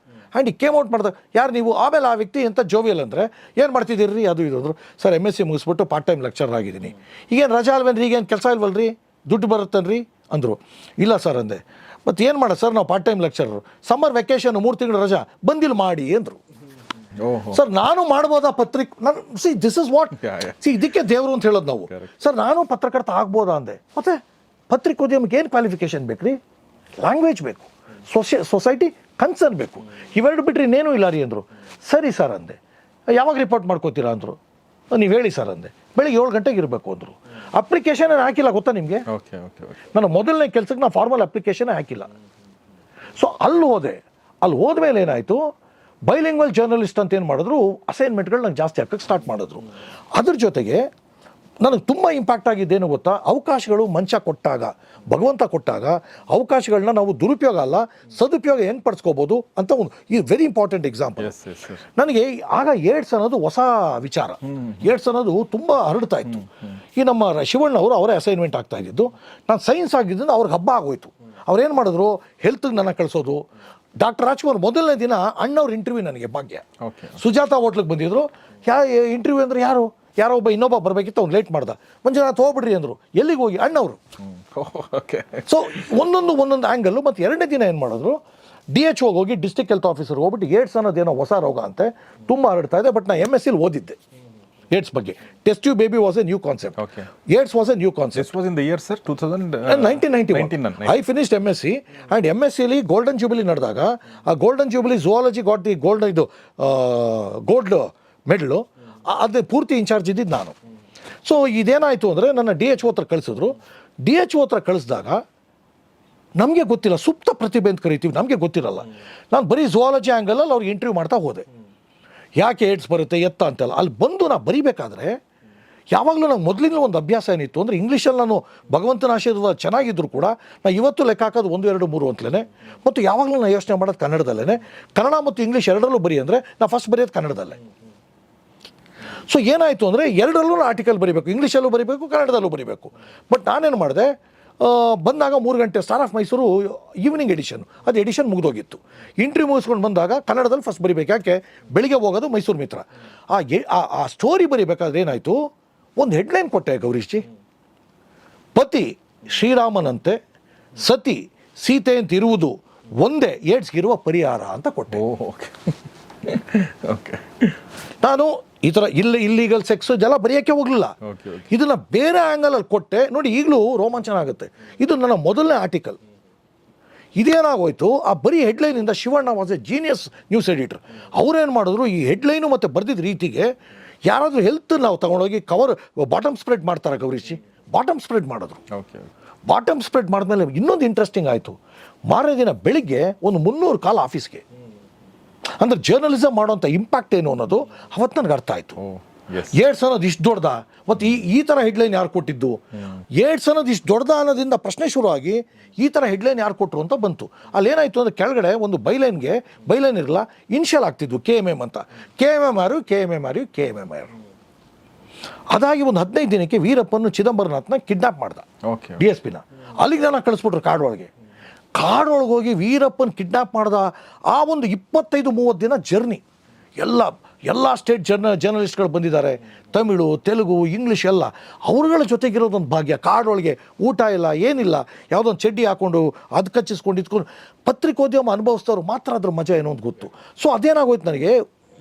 ಮಾಡಿದಾಗ ಯಾರು ನೀವು? ಆಮೇಲೆ ಆ ವ್ಯಕ್ತಿ ಎಂಥ ಜೋವಿಯಲ್ ಅಂದರೆ, ಏನು ಮಾಡ್ತಿದ್ದೀರಿ ಅದು ಇದು ಅಂದರು. ಸರ್ MSc ಮುಗಿಸ್ಬಿಟ್ಟು ಪಾರ್ಟ್ ಟೈಮ್ ಲೆಕ್ಚರ್ ಆಗಿದ್ದೀನಿ. ಈಗೇನು ರಜಾ ಅಲ್ವೇನ್ರಿ, ಈಗೇನು ಕೆಲಸ ಇಲ್ವಲ್ರಿ, ದುಡ್ಡು ಬರುತ್ತನ್ರಿ ಅಂದರು. ಇಲ್ಲ ಸರ್ ಅಂದೆ. ಮತ್ತು ಏನು ಮಾಡೋದು ಸರ್, ನಾವು part time lecturer, summer vacation 3 ತಿಂಗಳು ರಜಾ ಬಂದಿಲ್ಲ ಮಾಡಿ ಅಂದರು. ಸರ್ ನಾನು ಮಾಡ್ಬೋದಾ ನಾನು ದಿಸ್ ಇಸ್ ವಾಟ್ ಇದಕ್ಕೆ ದೇವರು ಅಂತ ಹೇಳೋದು ನಾವು. ಸರ್ ನಾನು ಪತ್ರಕರ್ತ ಆಗ್ಬೋದಾ ಅಂದೆ. ಮತ್ತೆ ಪತ್ರಿಕೋದ್ಯಮಕ್ಕೆ ಏನು ಕ್ವಾಲಿಫಿಕೇಶನ್ ಬೇಕು ರೀ? ಲ್ಯಾಂಗ್ವೇಜ್ ಬೇಕು, ಸೊಸೈಟಿ ಕನ್ಸರ್ನ್ ಬೇಕು, ಇವೆರಡು ಬಿಟ್ಟರೆ ಇನ್ನೇನೂ ಇಲ್ಲ ರೀ ಅಂದರು. ಸರಿ ಸರ್ ಅಂದೆ. ಯಾವಾಗ ರಿಪೋರ್ಟ್ ಮಾಡ್ಕೋತೀರಾ ಅಂದರು. ನೀವು ಹೇಳಿ ಸರ್ ಅಂದೆ. ಬೆಳಿಗ್ಗೆ 7 ಗಂಟೆಗೆ ಇರಬೇಕು ಅಂದರು. ಅಪ್ಲಿಕೇಶನ್ ಹಾಕಿಲ್ಲ ಗೊತ್ತಾ ನಿಮಗೆ? ನಾನು ಮೊದಲನೇ ಕೆಲಸಕ್ಕೆ ನಾನು ಫಾರ್ಮಲ್ ಅಪ್ಲಿಕೇಶನ್ ಹಾಕಿಲ್ಲ. ಸೊ ಅಲ್ಲಿ ಹೋದ್ಮೇಲೆ ಏನಾಯಿತು, ಬೈಲಿಂಗ್ವಲ್ ಜರ್ನಲಿಸ್ಟ್ ಅಂತ ಏನು ಮಾಡಿದ್ರು, ಅಸೈನ್ಮೆಂಟ್ಗಳು ನಂಗೆ ಜಾಸ್ತಿ ಹಾಕಕ್ಕೆ ಸ್ಟಾರ್ಟ್ ಮಾಡಿದ್ರು. ಅದ್ರ ಜೊತೆಗೆ ನನಗೆ ತುಂಬ ಇಂಪ್ಯಾಕ್ಟ್ ಆಗಿದ್ದೇನು ಗೊತ್ತಾ, ಅವಕಾಶಗಳು ಮನುಷ್ಯ ಕೊಟ್ಟಾಗ, ಭಗವಂತ ಕೊಟ್ಟಾಗ ಅವಕಾಶಗಳನ್ನ ನಾವು ದುರುಪಯೋಗ ಅಲ್ಲ ಸದುಪಯೋಗ ಹೆಂಗೆ ಪಡಿಸ್ಕೋಬೋದು ಅಂತ ಒಂದು ಈ ವೆರಿ ಇಂಪಾರ್ಟೆಂಟ್ ಎಕ್ಸಾಂಪಲ್. ನನಗೆ ಆಗ ಏಡ್ಸ್ ಅನ್ನೋದು ಹೊಸ ವಿಚಾರ, ಏಡ್ಸ್ ಅನ್ನೋದು ತುಂಬ ಹರಡ್ತಾ ಇತ್ತು. ಈ ನಮ್ಮ ಶಿವಣ್ಣ ಅವರು ಅವರೇ ಅಸೈನ್ಮೆಂಟ್ ಆಗ್ತಾ ಇದ್ದಿದ್ದು, ನಾನು ಸೈನ್ಸ್ ಆಗಿದ್ದರಿಂದ ಅವ್ರಿಗೆ ಹಬ್ಬ ಆಗೋಯ್ತು. ಅವ್ರೇನು ಮಾಡಿದ್ರು, ಹೆಲ್ತ್ಗೆ ನನ್ನ ಕಳಿಸೋದು. ಡಾಕ್ಟರ್ ರಾಜ್ಕುಮಾರ್ ಮೊದಲನೇ ದಿನ ಅಣ್ಣವ್ರ ಇಂಟರ್ವ್ಯೂ ನನಗೆ ಭಾಗ್ಯ. ಸುಜಾತ ಹೋಟ್ಲಿಗೆ ಬಂದಿದ್ರು. ಇಂಟರ್ವ್ಯೂ ಅಂದರೆ ಯಾರೋ ಒಬ್ಬ ಇನ್ನೊಬ್ಬ ಬರಬೇಕಿತ್ತು, ಅವ್ನು ಲೇಟ್ ಮಾಡ್ದ. ಮಂಜುನಾಥ್ ಹೋಗ್ಬಿಡ್ರಿ ಅಂದರು. ಎಲ್ಲಿಗೆ ಹೋಗಿ? ಅಣ್ಣವರು. ಸೊ ಒಂದೊಂದು ಆ್ಯಂಗಲ್ಲು. ಮತ್ತು ಎರಡನೇ ದಿನ ಏನು ಮಾಡಿದ್ರು, DHO ಹೋಗಿ ಡಿಸ್ಟ್ರಿಕ್ಟ್ ಹೆಲ್ತ್ ಆಫೀಸರ್ ಹೋಗ್ಬಿಟ್ಟು ಏಡ್ಸ್ ಅನ್ನೋದೇನೋ ಹೊಸ ರೋಗ ಅಂತೆ, ತುಂಬ ಹರಡ್ತಾ ಇದೆ. ಬಟ್ ನಾನು MSc ಓದಿದ್ದೆ ಏಡ್ಸ್ ಬಗ್ಗೆ. Test tube baby was a new concept. AIDS was a new concept. Was in the year sir 1991. I finished MSc and MScಲಿ ಗೋಲ್ಡನ್ ಜೂಬಿಲಿ ನಡೆದಾಗ, ಆ golden jubilee zoology got the gold medal. ಅದೇ ಪೂರ್ತಿ ಇನ್ಚಾರ್ಜ್ ಇದ್ದಿದ್ದು ನಾನು. ಸೊ ಇದೇನಾಯಿತು ಅಂದರೆ, ನನ್ನ DHO ಹತ್ರ ಕಳಿಸಿದ್ರು. DHO ಹತ್ರ ಕಳಿಸಿದಾಗ ನಮಗೆ ಗೊತ್ತಿಲ್ಲ, ಸುಪ್ತ ಪ್ರತಿಭೆ ಅಂತ ಕರಿತೀವಿ, ನಮಗೆ ಗೊತ್ತಿರಲ್ಲ. ನಾನು ಬರೀ ಝುವಾಲಜಿ ಆ್ಯಂಗಲಲ್ಲಿ ಅವ್ರಿಗೆ ಇಂಟರ್ವ್ಯೂ ಮಾಡ್ತಾ ಹೋದೆ. ಯಾಕೆ ಏಡ್ಸ್ ಬರುತ್ತೆ ಎತ್ತ ಅಂತೆಲ್ಲ. ಅಲ್ಲಿ ಬಂದು ನಾನು ಬರೀಬೇಕಾದ್ರೆ ಯಾವಾಗಲೂ ನಂಗೆ ಮೊದಲಿನ ಒಂದು ಅಭ್ಯಾಸ ಏನಿತ್ತು ಅಂದರೆ, ಇಂಗ್ಲೀಷಲ್ಲಿ ನಾನು ಭಗವಂತನ ಆಶೀರ್ವಾದ ಚೆನ್ನಾಗಿದ್ರು ಕೂಡ ನಾನು ಇವತ್ತು ಲೆಕ್ಕ ಹಾಕೋದು 1, 2, 3 ಅಂತಲೇ. ಮತ್ತು ಯಾವಾಗಲೂ ನಾನು ಯೋಚನೆ ಮಾಡೋದು ಕನ್ನಡದಲ್ಲೇ. ಕನ್ನಡ ಮತ್ತು ಇಂಗ್ಲೀಷ್ ಎರಡರಲ್ಲೂ ಬರೀ ಅಂದರೆ ನಾನು ಫಸ್ಟ್ ಬರೆಯೋದು ಕನ್ನಡದಲ್ಲೇ. ಸೊ ಏನಾಯಿತು ಅಂದರೆ, ಎರಡರಲ್ಲೂ ಆರ್ಟಿಕಲ್ ಬರೀಬೇಕು, ಇಂಗ್ಲೀಷಲ್ಲೂ ಬರೀಬೇಕು, ಕನ್ನಡದಲ್ಲೂ ಬರೀಬೇಕು. ಬಟ್ ನಾನೇನು ಮಾಡಿದೆ, ಬಂದಾಗ 3 ಗಂಟೆ star of Mysore evening edition, ಅದು ಎಡಿಷನ್ ಮುಗಿದೋಗಿತ್ತು. ಇಂಟರ್ವ್ಯೂ ಮುಗಿಸ್ಕೊಂಡು ಬಂದಾಗ ಕನ್ನಡದಲ್ಲಿ ಫಸ್ಟ್ ಬರೀಬೇಕು. ಯಾಕೆ? ಬೆಳಿಗ್ಗೆ ಹೋಗೋದು ಮೈಸೂರು ಮಿತ್ರ. ಆ ಸ್ಟೋರಿ ಬರೀಬೇಕಾದ್ರೆ ಏನಾಯಿತು, ಒಂದು ಹೆಡ್ಲೈನ್ ಕೊಟ್ಟೆ, ಗೌರೀಶ್ಜಿ, ಪತಿ ಶ್ರೀರಾಮನಂತೆ ಸತಿ ಸೀತೆ ಅಂತ ಇರುವುದು ಒಂದೇ ಏಡ್ಸ್ಗಿರುವ ಪರಿಹಾರ ಅಂತ ಕೊಟ್ಟೆ. ನಾನು ಈ ಥರ ಇಲ್ಲೀಗಲ್ ಸೆಕ್ಸ್ ಎಲ್ಲ ಬರೆಯೋಕ್ಕೆ ಹೋಗಲಿಲ್ಲ. ಇದನ್ನು ಬೇರೆ ಆ್ಯಂಗಲಲ್ಲಿ ಕೊಟ್ಟೆ. ನೋಡಿ, ಈಗಲೂ ರೋಮಾಂಚನ ಆಗುತ್ತೆ. ಇದು ನನ್ನ ಮೊದಲನೇ ಆರ್ಟಿಕಲ್. ಇದೇನಾಗೋಯ್ತು, ಆ ಬರೀ ಹೆಡ್ಲೈನಿಂದ Shivanna was a genius news editor. ಅವರೇನು ಮಾಡಿದ್ರು, ಈ ಹೆಡ್ಲೈನು ಮತ್ತು ಬರೆದಿದ್ದ ರೀತಿಗೆ ಯಾರಾದರೂ ಹೆಲ್ತ್ ನಾವು ತೊಗೊಂಡೋಗಿ ಬಾಟಮ್ ಸ್ಪ್ರೆಡ್ ಮಾಡ್ತಾರೆ ಗೌರೀಶಿ, ಬಾಟಮ್ ಸ್ಪ್ರೆಡ್ ಮಾಡಿದ್ರು. ಬಾಟಮ್ ಸ್ಪ್ರೆಡ್ ಮಾಡಿದ್ಮೇಲೆ ಇನ್ನೊಂದು ಇಂಟ್ರೆಸ್ಟಿಂಗ್ ಆಯಿತು. ಮಾರನೇ ದಿನ ಬೆಳಿಗ್ಗೆ ಒಂದು 300 ಕಾಲ್ ಆಫೀಸ್ಗೆ. ಅಂದರೆ ಜರ್ನಲಿಸಮ್ ಮಾಡೋಂಥ ಇಂಪ್ಯಾಕ್ಟ್ ಏನು ಅನ್ನೋದು ಅವತ್ತು ನನಗೆ ಅರ್ಥ ಆಯಿತು. ಏಡ್ಸ್ ಅನ್ನೋದು ಇಷ್ಟು ದೊಡ್ಡದ, ಮತ್ತು ಈ ಥರ ಹೆಡ್ಲೈನ್ ಯಾರು ಕೊಟ್ಟಿದ್ದು, ಏಡ್ಸ್ ಅನ್ನೋದು ಇಷ್ಟು ದೊಡ್ಡದ ಅನ್ನೋದ್ರಿಂದ ಪ್ರಶ್ನೆ ಶುರುವಾಗಿ ಈ ಥರ ಹೆಡ್ಲೈನ್ ಯಾರು ಕೊಟ್ಟರು ಅಂತ ಬಂತು. ಅಲ್ಲೇನಾಯಿತು ಅಂದರೆ, ಕೆಳಗಡೆ ಒಂದು ಬೈಲೈನ್ ಇರಲ್ಲ, ಇನ್ಷಿಯಲ್ ಆಗ್ತಿದ್ವು KMM ಅಂತ. KMM. ಅದಾಗಿ ಒಂದು 15 ದಿನಕ್ಕೆ ವೀರಪ್ಪನ್ನು ಚಿದಂಬರನಾಥ್ನ ಕಿಡ್ನಾಪ್ ಮಾಡ್ದ DSPನ. ಅಲ್ಲಿಗೆ ನಾನು ಕಳಿಸ್ಬಿಟ್ರು ಕಾಡು ಒಳಗೆ. ಕಾಡೊಳಗೆ ಹೋಗಿ ವೀರಪ್ಪನ ಕಿಡ್ನಾಪ್ ಮಾಡ್ದ ಆ ಒಂದು 25-30 ದಿನ ಜರ್ನಿ. ಎಲ್ಲ ಸ್ಟೇಟ್ ಜರ್ನಲಿಸ್ಟ್ಗಳು ಬಂದಿದ್ದಾರೆ, ತಮಿಳು, ತೆಲುಗು, ಇಂಗ್ಲೀಷ್ ಎಲ್ಲ. ಅವ್ರಗಳ ಜೊತೆಗಿರೋದೊಂದು ಭಾಗ್ಯ. ಕಾಡೊಳಗೆ ಊಟ ಇಲ್ಲ, ಏನಿಲ್ಲ, ಯಾವುದೊಂದು ಚಡ್ಡಿ ಹಾಕ್ಕೊಂಡು ಅದು ಕಚ್ಚಿಸ್ಕೊಂಡು ಇದ್ಕೊಂಡು ಪತ್ರಿಕೋದ್ಯಮ ಅನುಭವಿಸಿದವ್ರು ಮಾತ್ರ ಅದ್ರ ಮಜಾ ಏನೋ ಅಂತ ಗೊತ್ತು. ಸೊ ಅದೇನಾಗೋಯ್ತು, ನನಗೆ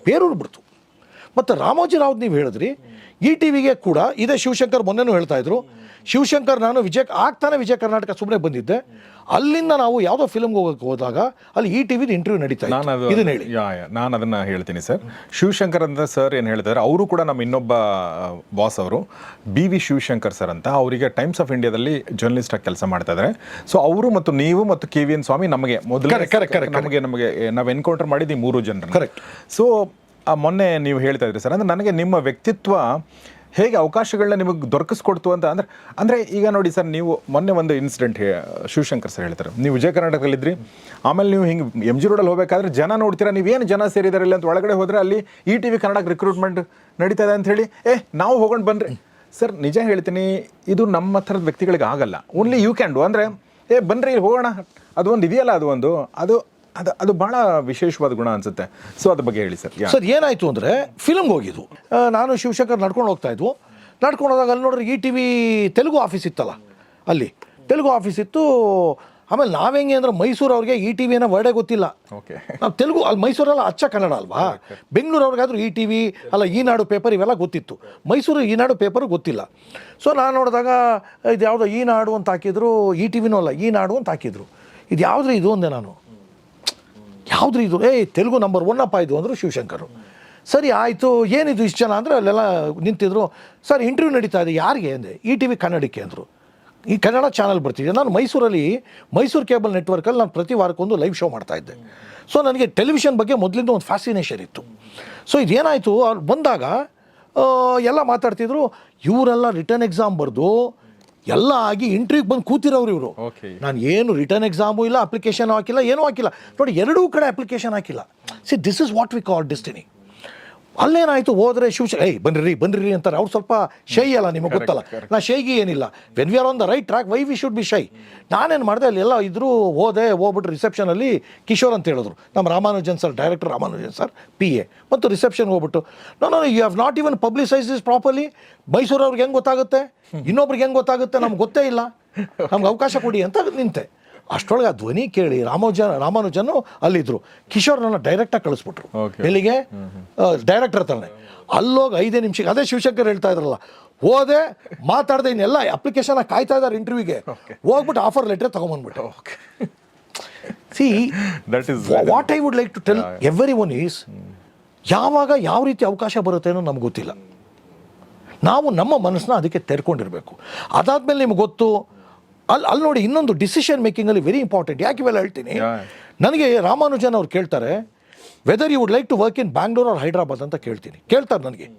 ಬೇರೂರು ಬಿಡ್ತು. ಮತ್ತು ರಾಮೋಜಿ ರಾವ್ ನೀವು ಹೇಳಿದ್ರಿ, ಈ ಟಿ ವಿಗೆ ಕೂಡ ಇದೇ ಶಿವಶಂಕರ್ ಮೊನ್ನೆನೂ ಹೇಳ್ತಾ ಇದ್ರು. ಶಿವಶಂಕರ್ ನಾನು ವಿಜಯ ಕರ್ನಾಟಕ ಸುಮ್ಮನೆ ಬಂದಿದ್ದೆ. ಅಲ್ಲಿಂದ ನಾವು ಯಾವುದೋ ಫಿಲ್ಮ್ಗೆ ಹೋದಾಗ ಅಲ್ಲಿ ಈ ಟಿ ವಿದು ಇಂಟರ್ವ್ಯೂ ನಡೀತಾ ಇತ್ತು. ಇದನ್ನ ಹೇಳಿ. ನಾನು ಅದನ್ನು ಹೇಳ್ತೀನಿ ಸರ್. ಶಿವಶಂಕರ್ ಅಂತ ಸರ್ ಏನು ಹೇಳ್ತಾರೆ, ಅವರು ಕೂಡ ನಮ್ಮ ಇನ್ನೊಬ್ಬ ಬಾಸ್ ಅವರು BV ಶಿವಶಂಕರ್ ಸರ್ ಅಂತ, ಅವರಿಗೆ ಟೈಮ್ಸ್ ಆಫ್ ಇಂಡಿಯಾದಲ್ಲಿ ಜರ್ನಲಿಸ್ಟ್ ಆಗಿ ಕೆಲಸ ಮಾಡ್ತಾ ಇದ್ದಾರೆ. ಸೊ ಅವರು ಮತ್ತು ನೀವು ಮತ್ತು KVN ಸ್ವಾಮಿ ನಮಗೆ ನಮಗೆ ನಾವು ಎನ್ಕೌಂಟರ್ ಮಾಡಿದ್ದು ಈ 3 ಜನರು. ಕರೆಕ್ಟ್. ಸೊ ಮೊನ್ನೆ ನೀವು ಹೇಳ್ತಾ ಇದ್ರಿ ಸರ್, ಅಂದರೆ ನನಗೆ ನಿಮ್ಮ ವ್ಯಕ್ತಿತ್ವ ಹೇಗೆ ಅವಕಾಶಗಳನ್ನ ನಿಮಗೆ ದೊರಕಿಸ್ಕೊಡ್ತು ಅಂತ. ಅಂದರೆ ಈಗ ನೋಡಿ ಸರ್, ನೀವು ಮೊನ್ನೆ ಒಂದು ಇನ್ಸಿಡೆಂಟ್ ಶಿವಶಂಕರ್ ಸರ್ ಹೇಳ್ತಾರೆ, ನೀವು ವಿಜಯ ಕರ್ನಾಟಕದಲ್ಲಿದ್ರಿ, ಆಮೇಲೆ ನೀವು ಹಿಂಗೆ MG ರೋಡಲ್ಲಿ ಹೋಗಬೇಕಾದ್ರೆ ಜನ ನೋಡ್ತೀರಾ, ನೀವೇನು ಜನ ಸೇರಿದಾರೆ ಇಲ್ಲ ಅಂತ. ಒಳಗಡೆ ಹೋದರೆ ಅಲ್ಲಿ ETV ಕನ್ನಡಕ್ಕೆ ರಿಕ್ರೂಟ್ಮೆಂಟ್ ನಡೀತಾ ಇದೆ ಅಂತ ಹೇಳಿ, ನಾವು ಹೋಗೊಂಡು ಬನ್ನಿರಿ ಸರ್. ನಿಜ ಹೇಳ್ತೀನಿ, ಇದು ನಮ್ಮ ಥರದ ವ್ಯಕ್ತಿಗಳಿಗೆ ಆಗಲ್ಲ. Only you can do. ಅಂದರೆ ಬನ್ನಿರಿ ಹೋಗೋಣ, ಅದು ಒಂದು ಇದೆಯಲ್ಲ, ಅದು ಬಹಳ ವಿಶೇಷವಾದ ಗುಣ ಅನ್ಸುತ್ತೆ. ಸೊ ಅದ್ರ ಬಗ್ಗೆ ಹೇಳಿ ಸರ್. ಸರ್ ಏನಾಯಿತು ಅಂದರೆ, ಫಿಲ್ಮ್ಗೆ ಹೋಗಿದ್ದು ನಾನು ಶಿವಶಂಕರ್ ನಡ್ಕೊಂಡು ಹೋಗ್ತಾ ಇದ್ವು. ನಡ್ಕೊಂಡು ಹೋದಾಗ ಅಲ್ಲಿ ನೋಡ್ರಿ ETV ತೆಲುಗು ಆಫೀಸ್ ಇತ್ತಲ್ಲ, ಅಲ್ಲಿ ತೆಲುಗು ಆಫೀಸ್ ಇತ್ತು. ಆಮೇಲೆ ನಾವೆಂಗೆ ಅಂದರೆ, ಮೈಸೂರು ಅವ್ರಿಗೆ ETV ಏನೋ ವರ್ಡೇ ಗೊತ್ತಿಲ್ಲ. ಓಕೆ. ನಾವು ತೆಲುಗು, ಅಲ್ಲಿ ಮೈಸೂರೆಲ್ಲ ಅಚ್ಚ ಕನ್ನಡ ಅಲ್ವಾ. ಬೆಂಗಳೂರು ಅವ್ರಿಗಾದ್ರೂ ETV ಅಲ್ಲ, ಈನಾಡು ಪೇಪರ್ ಇವೆಲ್ಲ ಗೊತ್ತಿತ್ತು. ಮೈಸೂರು ಈನಾಡು ಪೇಪರು ಗೊತ್ತಿಲ್ಲ. ಸೊ ನಾನು ನೋಡಿದಾಗ ಇದು ಯಾವುದೋ ಈನಾಡು ಅಂತ ಹಾಕಿದ್ರು, ETVನೂ ಅಲ್ಲ, ಈನಾಡು ಅಂತ ಹಾಕಿದ್ರು. ಇದು ಯಾವುದ್ರಿ ಇದು ಅಂದೆ ನಾನು. ಯಾವುದ್ರಿ ಇದು? ತೆಲುಗು ನಂಬರ್ 1 ಅಪ್ಪ ಇದು ಅಂದರು ಶಿವಶಂಕರು. ಸರಿ ಆಯಿತು, ಏನಿದು ಇಷ್ಟು ಜನ ಅಂದರೆ ಅಲ್ಲೆಲ್ಲ ನಿಂತಿದ್ರು. ಸರ್ ಇಂಟರ್ವ್ಯೂ ನಡೀತಾ ಇದೆ, ಯಾರಿಗೆ ಅಂದೆ. ETV ಕನ್ನಡಕ್ಕೆ ಅಂದರು. ಈ ಕನ್ನಡ ಚಾನಲ್ ಬರ್ತಿದೆ. ನಾನು ಮೈಸೂರು ಕೇಬಲ್ ನೆಟ್ವರ್ಕಲ್ಲಿ ನಾನು ಪ್ರತಿ ವಾರಕ್ಕೊಂದು ಲೈವ್ ಶೋ ಮಾಡ್ತಾಯಿದ್ದೆ. ಸೊ ನನಗೆ ಟೆಲಿವಿಷನ್ ಬಗ್ಗೆ ಮೊದಲಿಂದ ಒಂದು ಫ್ಯಾಸಿನೇಷನ್ ಇತ್ತು. ಸೊ ಇದೇನಾಯಿತು, ಅವ್ರು ಬಂದಾಗ ಎಲ್ಲ ಮಾತಾಡ್ತಿದ್ರು. ಇವರೆಲ್ಲ ರಿಟರ್ನ್ ಎಕ್ಸಾಮ್ ಬರೆದು ಎಲ್ಲ ಆಗಿ ಇಂಟರ್ವ್ಯೂಗೆ ಬಂದು ಕೂತಿರೋರು ಇವರು. ನಾನು ಏನು ರಿಟರ್ನ್ ಎಕ್ಸಾಮು ಇಲ್ಲ, ಅಪ್ಲಿಕೇಶನ್ ಹಾಕಿಲ್ಲ, ಏನೂ ಹಾಕಿಲ್ಲ ನೋಡಿ. ಎರಡೂ ಕಡೆ ಅಪ್ಲಿಕೇಶನ್ ಹಾಕಿಲ್ಲ. See, this is what we call destiny. ಅಲ್ಲೇನಾಯಿತು, ಹೋದರೆ ಬನ್ನಿರಿ ಅಂತಾರೆ. ಅವ್ರು ಸ್ವಲ್ಪ ಶೈ ಅಲ್ಲ, ನಿಮಗೆ ಗೊತ್ತಲ್ಲ. ನಾ ಶೈಗಿ ಏನಿಲ್ಲ. When we are on the right track, why we should be shy. ನಾನೇನು ಮಾಡಿದೆ, ಅಲ್ಲಿ ಎಲ್ಲ ಇದ್ದರೂ ಹೋಗ್ಬಿಟ್ಟು ರಿಸೆಪ್ಷನಲ್ಲಿ ಕಿಶೋರ್ ಅಂತ ಹೇಳಿದ್ರು, ನಮ್ಮ Ramanujan sir, director Ramanujan sir, PA. ಮತ್ತು ರಿಸೆಪ್ಷನ್ಗೆ ಹೋಗ್ಬಿಟ್ಟು, no you have not even publicise this properly. ಮೈಸೂರವ್ರಿಗೆ ಹೆಂಗೆ ಗೊತ್ತಾಗುತ್ತೆ, ಇನ್ನೊಬ್ರಿಗೆ ಹೆಂಗೆ ಗೊತ್ತಾಗುತ್ತೆ, ನಮ್ಗೆ ಗೊತ್ತೇ ಇಲ್ಲ, ನಮ್ಗೆ ಅವಕಾಶ ಕೊಡಿ ಅಂತ ನಿಂತೆ. ಅಷ್ಟರೊಳಗೆ ಆ ಧ್ವನಿ ಕೇಳಿ ರಾಮಾನುಜನ್ನು ಅಲ್ಲಿದ್ದರು. ಕಿಶೋರ್ ನನ್ನ ಡೈರೆಕ್ಟಾಗಿ ಕಳಿಸ್ಬಿಟ್ರು. ಎಲ್ಲಿಗೆ? ಡೈರೆಕ್ಟರ್ ಹತ್ರನೇ. ಅಲ್ಲೋಗಿ 5 ನಿಮಿಷಕ್ಕೆ, ಅದೇ ಶಿವಶಂಕರ್ ಹೇಳ್ತಾ ಇದ್ರಲ್ಲ, ಹೋದೆ ಮಾತಾಡ್ದೆ, ಇನ್ನೆಲ್ಲ ಅಪ್ಲಿಕೇಶನ್ ಕಾಯ್ತಾ ಇದ್ದಾರೆ ಇಂಟರ್ವ್ಯೂಗೆ. ಹೋಗ್ಬಿಟ್ಟು ಆಫರ್ ಲೆಟರ್ ತೊಗೊಂಬಂದ್ಬಿಟ್ಟು. See, what I would like to tell everyone is, ಯಾವಾಗ ಯಾವ ರೀತಿ ಅವಕಾಶ ಬರುತ್ತೆ ಅನ್ನೋ ನಮ್ಗೆ ಗೊತ್ತಿಲ್ಲ. ನಾವು ನಮ್ಮ ಮನಸ್ಸನ್ನ ಅದಕ್ಕೆ ತೆರ್ಕೊಂಡಿರಬೇಕು. ಅದಾದಮೇಲೆ ನಿಮ್ಗೆ ಗೊತ್ತು, ಅಲ್ಲಿ ನೋಡಿ, ಇನ್ನೊಂದು ಡಿಸಿಷನ್ ಮೇಕಿಂಗಲ್ಲಿ ವೆರಿ ಇಂಪಾರ್ಟೆಂಟ್. ಯಾಕೆ ಇವೆಲ್ಲ ಹೇಳ್ತೀನಿ, ನನಗೆ ರಾಮಾನುಜನ್ ಅವ್ರು ಕೇಳ್ತಾರೆ, whether you would like to work in Bangalore or Hyderabad ಅಂತ ಕೇಳ್ತಾರೆ ನನಗೆ.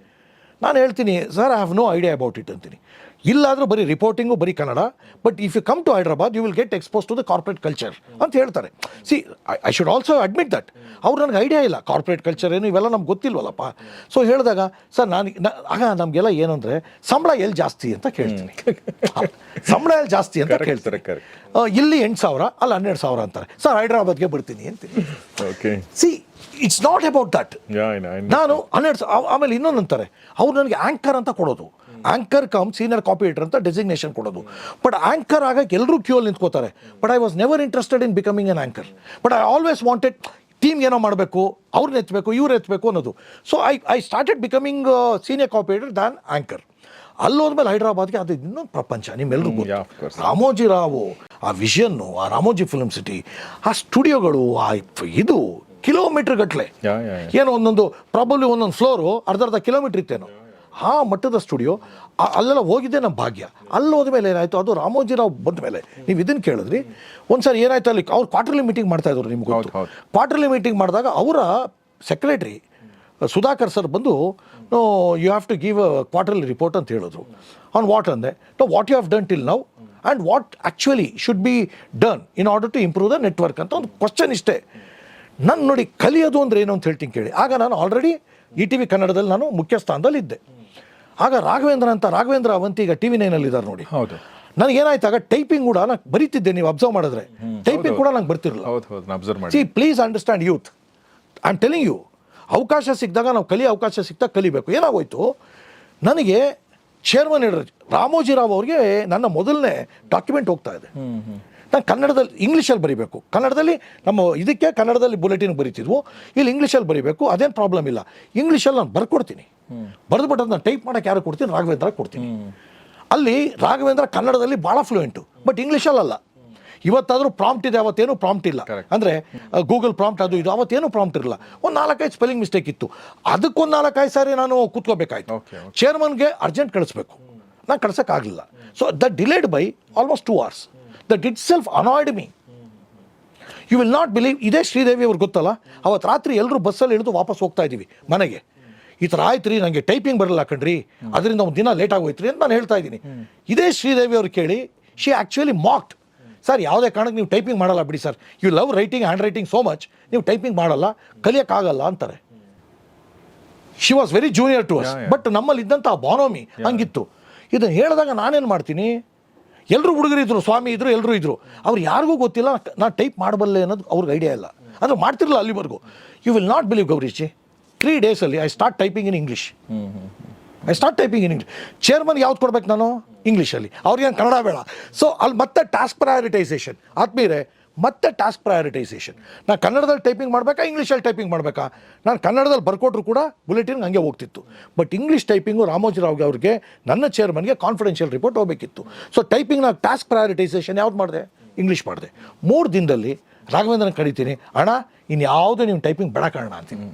ನಾನು ಹೇಳ್ತೀನಿ, sir I have no idea about it ಅಂತೀನಿ. ಇಲ್ಲಾದರೂ ಬರೀ ರಿಪೋರ್ಟಿಂಗು, ಬರೀ Kannada. But if you come to Hyderabad you will get expose to the corporate culture ಅಂತ ಹೇಳ್ತಾರೆ. See, I should also admit that. ಅವ್ರು ನನಗೆ ಐಡಿಯಾ ಇಲ್ಲ, ಕಾರ್ಪೊರೇಟ್ ಕಲ್ಚರ್ ಏನು ಇವೆಲ್ಲ ನಮ್ಗೆ ಗೊತ್ತಿಲ್ವಲ್ಲಪ್ಪ. ಸೊ ಹೇಳಿದಾಗ, ಸರ್ ಆಗ ನಮಗೆಲ್ಲ ಏನಂದರೆ, ಸಂಬಳ ಎಲ್ಲಿ ಜಾಸ್ತಿ ಅಂತ ಕೇಳ್ತೀನಿ. ಸಂಬಳ ಎಲ್ಲಿ ಜಾಸ್ತಿ ಅಂತ ಕೇಳ್ತಾರೆ. ಇಲ್ಲಿ 8,000, ಅಲ್ಲಿ 12,000 ಅಂತಾರೆ. ಸರ್ ಹೈದ್ರಾಬಾದ್ಗೆ ಬರ್ತೀನಿ ಅಂತೀನಿ. C, it's not about that. ನಾನು 12,000. ಆಮೇಲೆ ಇನ್ನೊಂದು ಅಂತಾರೆ, ಅವ್ರು ನನಗೆ ಆ್ಯಂಕರ್ ಅಂತ ಕೊಡೋದು. Anchor cum senior copy editor ಅಂತ ಡೆಸಿಗ್ನೇಷನ್ ಕೊಡೋದು. ಬಟ್ ಆ್ಯಂಕರ್ ಆಗಕ್ಕೆ ಎಲ್ಲರೂ ಕ್ಯೂಲ್ಲಿ ನಿಂತ್ಕೋತಾರೆ. But I was never interested in becoming an anchor. But I always wanted team ಏನೋ ಮಾಡಬೇಕು, ಅವ್ರನ್ನ ಎತ್ತಬೇಕು, ಇವ್ರು ಎತ್ತಬೇಕು ಅನ್ನೋದು. So I started becoming senior copy editor than anchor. ಅಲ್ಲೋದ್ಮೇಲೆ ಹೈದ್ರಾಬಾದ್ಗೆ ಅದು ಇನ್ನೊಂದು ಪ್ರಪಂಚ. ನಿಮ್ಮೆಲ್ಲರಿಗೂ ರಾಮೋಜಿ ರಾವ್, ಆ ವಿಷನ್ನು, ಆ ರಾಮೋಜಿ ಫಿಲ್ಮ್ ಸಿಟಿ, ಆ ಸ್ಟುಡಿಯೋಗಳು, ಆ ಇದು ಕಿಲೋಮೀಟರ್ ಗಟ್ಟಲೆ, ಏನೋ ಒಂದೊಂದು ಪ್ರಾಬಬ್ಲಿ ಒಂದೊಂದು ಫ್ಲೋರು ಅರ್ಧ ಕಿಲೋಮೀಟ್ರ್ ಇತ್ತೇನೋ, ಆ ಮಟ್ಟದ ಸ್ಟುಡಿಯೋ. ಅಲ್ಲೆಲ್ಲ ಹೋಗಿದ್ದೆ ನಮ್ಮ ಭಾಗ್ಯ. ಅಲ್ಲಿ ಹೋದ್ಮೇಲೆ ಏನಾಯಿತು, ಅದು ರಾಮೋಜಿರಾವ್ ಬಂದ ಮೇಲೆ ನೀವು ಇದನ್ನು ಕೇಳಿದ್ರಿ. ಒಂದು ಸಾರಿ ಏನಾಯ್ತು, ಅಲ್ಲಿ ಅವ್ರು ಕ್ವಾರ್ಟರ್ಲಿ ಮೀಟಿಂಗ್ ಮಾಡ್ತಾಯಿದ್ರು, ನಿಮ್ಗೆ ಗೊತ್ತು. ಕ್ವಾರ್ಟರ್ಲಿ ಮೀಟಿಂಗ್ ಮಾಡಿದಾಗ ಅವರ ಸೆಕ್ರೆಟ್ರಿ ಸುಧಾಕರ್ ಸರ್ ಬಂದು, no you have to give a quarterly report ಅಂತ ಹೇಳಿದ್ರು. ಆನ್ ವಾಟ್ ಅಂದೆ, no what you have done till now and what actually should be done in order to improve the network ಅಂತ ಒಂದು ಕ್ವಶನ್ ಇಷ್ಟೇ. ನಾನು ನೋಡಿ, ಕಲಿಯೋದು ಅಂದರೆ ಏನು ಅಂತ ಹೇಳ್ತೀನಿ ಕೇಳಿ. ಆಗ ನಾನು ಆಲ್ರೆಡಿ ETV ಕನ್ನಡದಲ್ಲಿ ನಾನು ಮುಖ್ಯ ಸ್ಥಾನದಲ್ಲಿ ಇದ್ದೆ. ಆಗ ರಾಘವೇಂದ್ರ ಅವಂತಿ ಈಗ TV9 ಇದ್ದಾರೆ ನೋಡಿ. ಹೌದು. ನನಗೇನಾಯ್ತಾಗ ಟೈಪಿಂಗ್ ಕೂಡ ನಾನು ಬರೀತಿದ್ದೆ, ನೀವು ಅಬ್ಸರ್ವ್ ಮಾಡಿದ್ರೆ ಟೈಪಿಂಗ್ ಕೂಡ ನಂಗೆ ಬರ್ತಿರಲಿಲ್ಲ. ಹೌದು ಅಬ್ಸರ್ವ್ ಮಾಡಿ. See please understand youth, I am telling you, ಅವಕಾಶ ಸಿಕ್ಕಿದಾಗ ನಾವು ಅವಕಾಶ ಸಿಕ್ಕಿದಾಗ ಕಲಿಬೇಕು. ಏನಾಗೋಯ್ತು, ನನಗೆ ಚೇರ್ಮನ್ ಹೇಳಿದ್ರು ರಾಮೋಜಿರಾವ್ ಅವ್ರಿಗೆ ನನ್ನ ಮೊದಲನೇ ಡಾಕ್ಯುಮೆಂಟ್ ಹೋಗ್ತಾ ಇದೆ. ನಾನು ಕನ್ನಡದಲ್ಲಿ ಇಂಗ್ಲೀಷಲ್ಲಿ ಬರೀಬೇಕು, ಕನ್ನಡದಲ್ಲಿ ನಮ್ಮ ಇದಕ್ಕೆ ಕನ್ನಡದಲ್ಲಿ ಬುಲೆಟಿನ್ ಬರೀತಿದ್ವು, ಇಲ್ಲಿ ಇಂಗ್ಲೀಷಲ್ಲಿ ಬರೀಬೇಕು, ಅದೇನು ಪ್ರಾಬ್ಲಮ್ ಇಲ್ಲ. ಇಂಗ್ಲೀಷಲ್ಲಿ ನಾನು ಬರ್ಕೊಡ್ತೀನಿ, ಬರೆದ್ಬಿಟ್ಟು ನಾನು ಟೈಪ್ ಮಾಡೋಕ್ಕೆ ಯಾರು ಕೊಡ್ತೀನಿ, ರಾಘವೇಂದ್ರ ಕೊಡ್ತೀನಿ. ಅಲ್ಲಿ ರಾಘವೇಂದ್ರ ಕನ್ನಡದಲ್ಲಿ ಭಾಳ ಫ್ಲೂಯೆಂಟು, ಬಟ್ ಇಂಗ್ಲೀಷಲ್ಲ. ಇವತ್ತಾದರೂ ಪ್ರಾಂಪ್ಟ್ ಇದೆ, ಅವತ್ತೇನು ಪ್ರಾಂಪ್ಟ್ ಇಲ್ಲ. ಅಂದರೆ ಗೂಗಲ್ ಪ್ರಾಂಪ್ಟ್ ಅದು ಇದು, ಅವತ್ತೇನು ಪ್ರಾಂಪ್ಟ್ ಇರಲ್ಲ. ಒಂದು 4-5 ಸ್ಪೆಲ್ಲಿಂಗ್ ಮಿಸ್ಟೇಕ್ ಇತ್ತು, ಅದಕ್ಕೊಂದು 4-5 ಸಾರಿ ನಾನು ಕೂತ್ಕೋಬೇಕಾಯ್ತು. ಚೇರ್ಮನ್ಗೆ ಅರ್ಜೆಂಟ್ ಕಳಿಸ್ಬೇಕು, ನಾನು ಕಳ್ಸೋಕ್ಕಾಗಲಿಲ್ಲ. So that delayed by almost 2 hours. That itself annoyed me. You will not believe. ಇದೇ ಶ್ರೀದೇವಿ ಅವ್ರಿಗೆ ಗೊತ್ತಲ್ಲ, ಅವತ್ತು ರಾತ್ರಿ ಎಲ್ಲರೂ ಬಸ್ಸಲ್ಲಿ ಇಳಿದು ವಾಪಸ್ ಹೋಗ್ತಾ ಇದ್ದೀವಿ ಮನೆಗೆ. ಈ ಥರ ಆಯ್ತು ರೀ, ನನಗೆ ಟೈಪಿಂಗ್ ಬರಲ್ಲ ಕಣ್ರಿ, ಅದರಿಂದ ಒಂದು ದಿನ ಲೇಟ್ ಆಗೋಯ್ತು ರೀ ಅಂತ ನಾನು ಹೇಳ್ತಾ ಇದ್ದೀನಿ. ಇದೇ ಶ್ರೀದೇವಿ ಅವ್ರು ಕೇಳಿ, ಶಿ ಆ್ಯಕ್ಚುಲಿ ಮಾಕ್ಡ್. ಸರ್ ಯಾವುದೇ ಕಾರಣಕ್ಕೆ ನೀವು ಟೈಪಿಂಗ್ ಮಾಡಲ್ಲ ಬಿಡಿ sir, you love writing, handwriting so much, ನೀವು ಟೈಪಿಂಗ್ ಮಾಡಲ್ಲ, ಕಲಿಯೋಕ್ಕಾಗಲ್ಲ ಅಂತಾರೆ. She was very junior to us, but ನಮ್ಮಲ್ಲಿ ಇದ್ದಂಥ ಬಾನೋಮಿ ಹಂಗಿತ್ತು. ಇದನ್ನು ಹೇಳಿದಾಗ ನಾನೇನು ಮಾಡ್ತೀನಿ, ಎಲ್ಲರೂ ಹುಡುಗರಿದ್ರು, ಸ್ವಾಮಿ ಇದ್ರು, ಎಲ್ಲರೂ ಇದ್ರು, ಅವ್ರು ಯಾರಿಗೂ ಗೊತ್ತಿಲ್ಲ ನಾನು ಟೈಪ್ ಮಾಡಬಲ್ಲೆ ಅನ್ನೋದು ಅವ್ರಿಗೆ ಐಡಿಯಾ ಇಲ್ಲ, ಅಂದರೆ ಮಾಡ್ತಿರಲಿಲ್ಲ ಅಲ್ಲಿವರೆಗೂ. You will not believe Gaurish, 3 daysಲ್ಲಿ I start typing in English. Chairman ಯಾವ್ದು ಕೊಡ್ಬೇಕು ನಾನು, ಇಂಗ್ಲೀಷಲ್ಲಿ, ಅವ್ರಿಗೆ ಕನ್ನಡ ಬೇಡ. ಸೊ ಅಲ್ಲಿ ಮತ್ತೆ ಟಾಸ್ಕ್ ಪ್ರಯಾರಿಟೈಸೇಷನ್ ಆದ್ಮೇಲೆ ಮತ್ತೆ ಟಾಸ್ಕ್ ಪ್ರಯಾರಿಟೈಸೇಷನ್. ನಾನು ಕನ್ನಡದಲ್ಲಿ ಟೈಪಿಂಗ್ ಮಾಡಬೇಕಾ, ಇಂಗ್ಲೀಷಲ್ಲಿ ಟೈಪಿಂಗ್ ಮಾಡಬೇಕಾ? ನಾನು ಕನ್ನಡದಲ್ಲಿ ಬರ್ಕೊಟ್ರು ಕೂಡ ಬುಲೆಟಿನ್ ಹಂಗೆ ಹೋಗ್ತಿತ್ತು, ಬಟ್ ಇಂಗ್ಲೀಷ್ ಟೈಪಿಂಗು ರಾಮೋಜಿರಾವ್ಗೆ ಅವ್ರಿಗೆ, ನನ್ನ ಚೇರ್ಮನ್ಗೆ ಕಾನ್ಫಿಡೆನ್ಷಿಯಲ್ ರಿಪೋರ್ಟ್ ಹೋಗಬೇಕಿತ್ತು. ಸೊ ಟೈಪಿಂಗ್ನ ಟಾಸ್ಕ್ ಪ್ರಯಾರಿಟೈಸೇಷನ್ ಯಾವ್ದು ಮಾಡಿದೆ, ಇಂಗ್ಲೀಷ್ ಮಾಡಿದೆ. 3 ದಿನದಲ್ಲಿ ರಾಘವೇಂದ್ರನ ಕರಿತೀನಿ, ಅಣ್ಣ ಇನ್ಯಾವುದೇ ನೀವು ಟೈಪಿಂಗ್ ಬೇಡ ಕಾರಣ ಅಂತೀನಿ.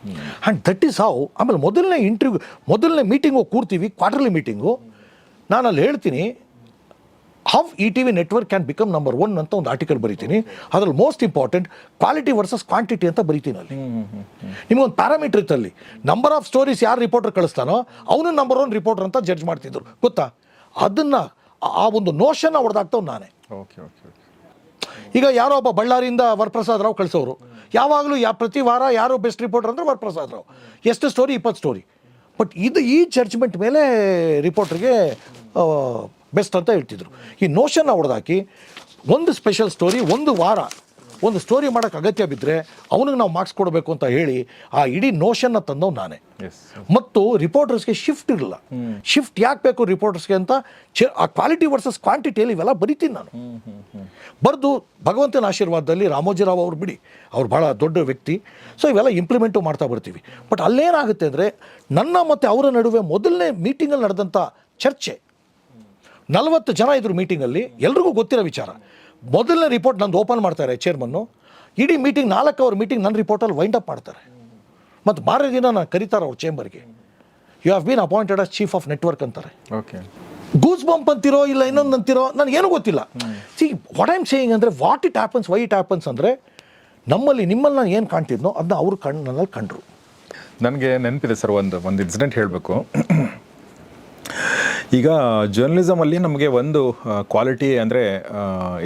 And that is how. ಆಮೇಲೆ ಮೊದಲನೇ ಮೀಟಿಂಗು ಕೂರ್ತೀವಿ, ಕ್ವಾರ್ಟರ್ಲಿ ಮೀಟಿಂಗು. ನಾನು ಅಲ್ಲಿ ಹೇಳ್ತೀನಿ, how ETV network can become number 1 ಅಂತ ಒಂದು ಆರ್ಟಿಕಲ್ ಬರೀತೀನಿ. ಅದ್ರಲ್ಲಿ most important quality versus quantity ಅಂತ ಬರೀತೀನಿ. ಅಲ್ಲಿ ನಿಮಗೊಂದು ಪ್ಯಾರಾಮೀಟರ್ ಇತ್ತಲ್ಲಿ, ನಂಬರ್ ಆಫ್ ಸ್ಟೋರೀಸ್ ಯಾರು ರಿಪೋರ್ಟರ್ ಕಳಿಸ್ತಾನೋ ಅವನು ನಂಬರ್ 1 ರಿಪೋರ್ಟರ್ ಅಂತ ಜಡ್ಜ್ ಮಾಡ್ತಿದ್ರು, ಗೊತ್ತಾ? ಅದನ್ನು ಆ ಒಂದು ನೋಷನ್ನ ಹೊಡೆದಾಗ್ತವ್ ನಾನೇ. ಈಗ ಯಾರೋ ಒಬ್ಬ ಬಳ್ಳಾರಿಯಿಂದ ವರಪ್ರಸಾದ್ ರಾವ್ ಕಳಿಸೋರು, ಯಾವಾಗಲೂ ಪ್ರತಿ ವಾರ ಯಾರು ಬೆಸ್ಟ್ ರಿಪೋರ್ಟರ್ ಅಂದರೆ ವರಪ್ರಸಾದ್ ರಾವ್, ಎಷ್ಟು ಸ್ಟೋರಿ, 20 ಸ್ಟೋರಿ. ಬಟ್ ಈ ಜಡ್ಜ್ಮೆಂಟ್ ಮೇಲೆ ರಿಪೋರ್ಟ್ರಿಗೆ ಬೆಸ್ಟ್ ಅಂತ ಹೇಳ್ತಿದ್ರು. ಈ ನೋಷನ್ನ ಹೊಡೆದಾಕಿ ಒಂದು ಸ್ಪೆಷಲ್ ಸ್ಟೋರಿ, ಒಂದು ವಾರ ಒಂದು ಸ್ಟೋರಿ ಮಾಡೋಕ್ಕೆ ಅಗತ್ಯ ಬಿದ್ದರೆ ಅವನಿಗೆ ನಾವು ಮಾರ್ಕ್ಸ್ ಕೊಡಬೇಕು ಅಂತ ಹೇಳಿ ಆ ಇಡೀ ನೋಷನ್ನ ತಂದವು ನಾನೇ. ಮತ್ತು ರಿಪೋರ್ಟರ್ಸ್ಗೆ ಶಿಫ್ಟ್ ಇರಲ್ಲ. ಶಿಫ್ಟ್ ಯಾಕೆ ಬೇಕು ರಿಪೋರ್ಟರ್ಸ್ಗೆ ಅಂತ ಆ ಕ್ವಾಲಿಟಿ ವರ್ಸಸ್ ಕ್ವಾಂಟಿಟಿಯಲ್ಲಿ ಇವೆಲ್ಲ ಬರಿತೀನಿ ನಾನು. ಬರೆದು ಭಗವಂತನ ಆಶೀರ್ವಾದದಲ್ಲಿ ರಾಮೋಜಿರಾವ್ ಅವ್ರು ಬಿಡಿ, ಅವ್ರು ಭಾಳ ದೊಡ್ಡ ವ್ಯಕ್ತಿ, ಸೊ ಇವೆಲ್ಲ ಇಂಪ್ಲಿಮೆಂಟು ಮಾಡ್ತಾ ಬರ್ತೀವಿ. ಬಟ್ ಅಲ್ಲೇನಾಗುತ್ತೆ ಅಂದರೆ, ನನ್ನ ಮತ್ತು ಅವರ ನಡುವೆ ಮೊದಲನೇ ಮೀಟಿಂಗಲ್ಲಿ ನಡೆದಂಥ ಚರ್ಚೆ, 40 ಜನ ಇದ್ರು ಮೀಟಿಂಗಲ್ಲಿ, ಎಲ್ರಿಗೂ ಗೊತ್ತಿರೋ ವಿಚಾರ. ಮೊದಲನೇ ರಿಪೋರ್ಟ್ ನಂದು ಓಪನ್ ಮಾಡ್ತಾರೆ ಚೇರ್ಮನ್ನು, ಇಡೀ ಮೀಟಿಂಗ್ 4 ಅವರ್ ಮೀಟಿಂಗ್ ನನ್ನ ರಿಪೋರ್ಟಲ್ಲಿ ವೈಂಡ್ ಅಪ್ ಮಾಡ್ತಾರೆ. ಮತ್ತು ಮಾರನೇ ದಿನ ನಾನು ಕರೀತಾರೆ ಅವ್ರ ಚೇಂಬರ್ಗೆ, you have been appointed as chief of network ಅಂತಾರೆ. ಗೂಸ್ ಬಂಪ್ ಅಂತಿರೋ ಇಲ್ಲ ಇನ್ನೊಂದು ಅಂತಿರೋ ನನಗೇನು ಗೊತ್ತಿಲ್ಲ. See what I am saying ಅಂದರೆ, what it happens, why it happens ಅಂದರೆ, ನಿಮ್ಮಲ್ಲಿ ನಾನು ಏನು ಕಾಣ್ತಿದ್ನೋ ಅದನ್ನ ಅವರು ನನ್ನಲ್ಲಿ ಕಂಡ್ರು. ನನಗೆ ನೆನಪಿದೆ ಸರ್, ಒಂದು ಇನ್ಸಿಡೆಂಟ್ ಹೇಳಬೇಕು. ಈಗ ಜರ್ನಲಿಸಮಲ್ಲಿ ನಮಗೆ ಒಂದು ಕ್ವಾಲಿಟಿ ಅಂದರೆ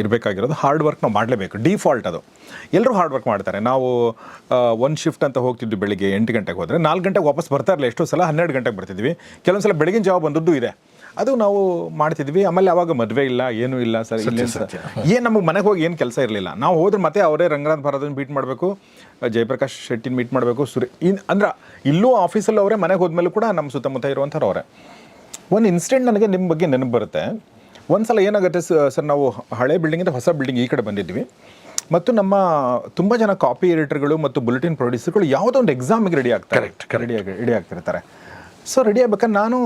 ಇರಬೇಕಾಗಿರೋದು, ಹಾರ್ಡ್ ವರ್ಕ್ ನಾವು ಮಾಡಲೇಬೇಕು. ಡಿಫಾಲ್ಟ್ ಅದು, ಎಲ್ಲರೂ ಹಾರ್ಡ್ ವರ್ಕ್ ಮಾಡ್ತಾರೆ. ನಾವು ಒಂದು ಶಿಫ್ಟ್ ಅಂತ ಹೋಗ್ತಿದ್ವಿ, ಬೆಳಿಗ್ಗೆ 8 ಗಂಟೆಗೆ ಹೋದರೆ 4 ಗಂಟೆಗೆ ವಾಪಸ್ ಬರ್ತಾ ಇರಲಿಲ್ಲ, ಎಷ್ಟೋ ಸಲ 12 ಗಂಟೆಗೆ ಬರ್ತಿದ್ವಿ, ಕೆಲವೊಂದು ಸಲ ಬೆಳಗಿನ ಜಾವ ಬಂದದ್ದು ಇದೆ, ಅದು ನಾವು ಮಾಡ್ತಿದ್ವಿ. ಆಮೇಲೆ ಅವಾಗ ಮದುವೆ ಇಲ್ಲ, ಏನೂ ಇಲ್ಲ ಸರ್, ಏನು ನಮಗೆ ಮನೆಗೆ ಹೋಗಿ ಏನು ಕೆಲಸ ಇರಲಿಲ್ಲ. ನಾವು ಹೋದ್ರೆ ಮತ್ತೆ ಅವರೇ ರಂಗನಾಥ್ ಭಾರತನ ಮೀಟ್ ಮಾಡಬೇಕು, ಜಯಪ್ರಕಾಶ್ ಶೆಟ್ಟಿನ ಮೀಟ್ ಮಾಡಬೇಕು, ಅಂದ್ರೆ ಇಲ್ಲೂ ಆಫೀಸಲ್ಲಿ ಅವರೇ, ಮನೆಗೆ ಹೋದ್ಮೇಲೂ ಕೂಡ ನಮ್ಮ ಸುತ್ತಮುತ್ತ ಇರುವಂಥವ್ರು ಅವರೇ. ಒಂದು ಇನ್ಸಿಡೆಂಟ್ ನನಗೆ ನಿಮ್ಮ ಬಗ್ಗೆ ನೆನಪು ಬರುತ್ತೆ. ಒಂದು ಸಲ ಏನಾಗುತ್ತೆ ಸರ್, ನಾವು ಹಳೆ ಬಿಲ್ಡಿಂಗಿಂದ ಹೊಸ ಬಿಲ್ಡಿಂಗ್ ಈ ಕಡೆ ಬಂದಿದ್ವಿ, ಮತ್ತು ನಮ್ಮ ತುಂಬ ಜನ ಕಾಪಿ ಎಡಿಟರ್ಗಳು ಮತ್ತು ಬುಲೆಟಿನ್ ಪ್ರೊಡ್ಯೂಸರ್ಗಳು ಯಾವುದೋ ಒಂದು ಎಕ್ಸಾಮಿಗೆ ರೆಡಿ ಆಗ್ತಾರೆ, ರೆಡಿ ಆಗ್ತಿರ್ತಾರೆ. ಸೊ ರೆಡಿ ಆಗ್ಬೇಕಾದ್ರೆ ನಾನು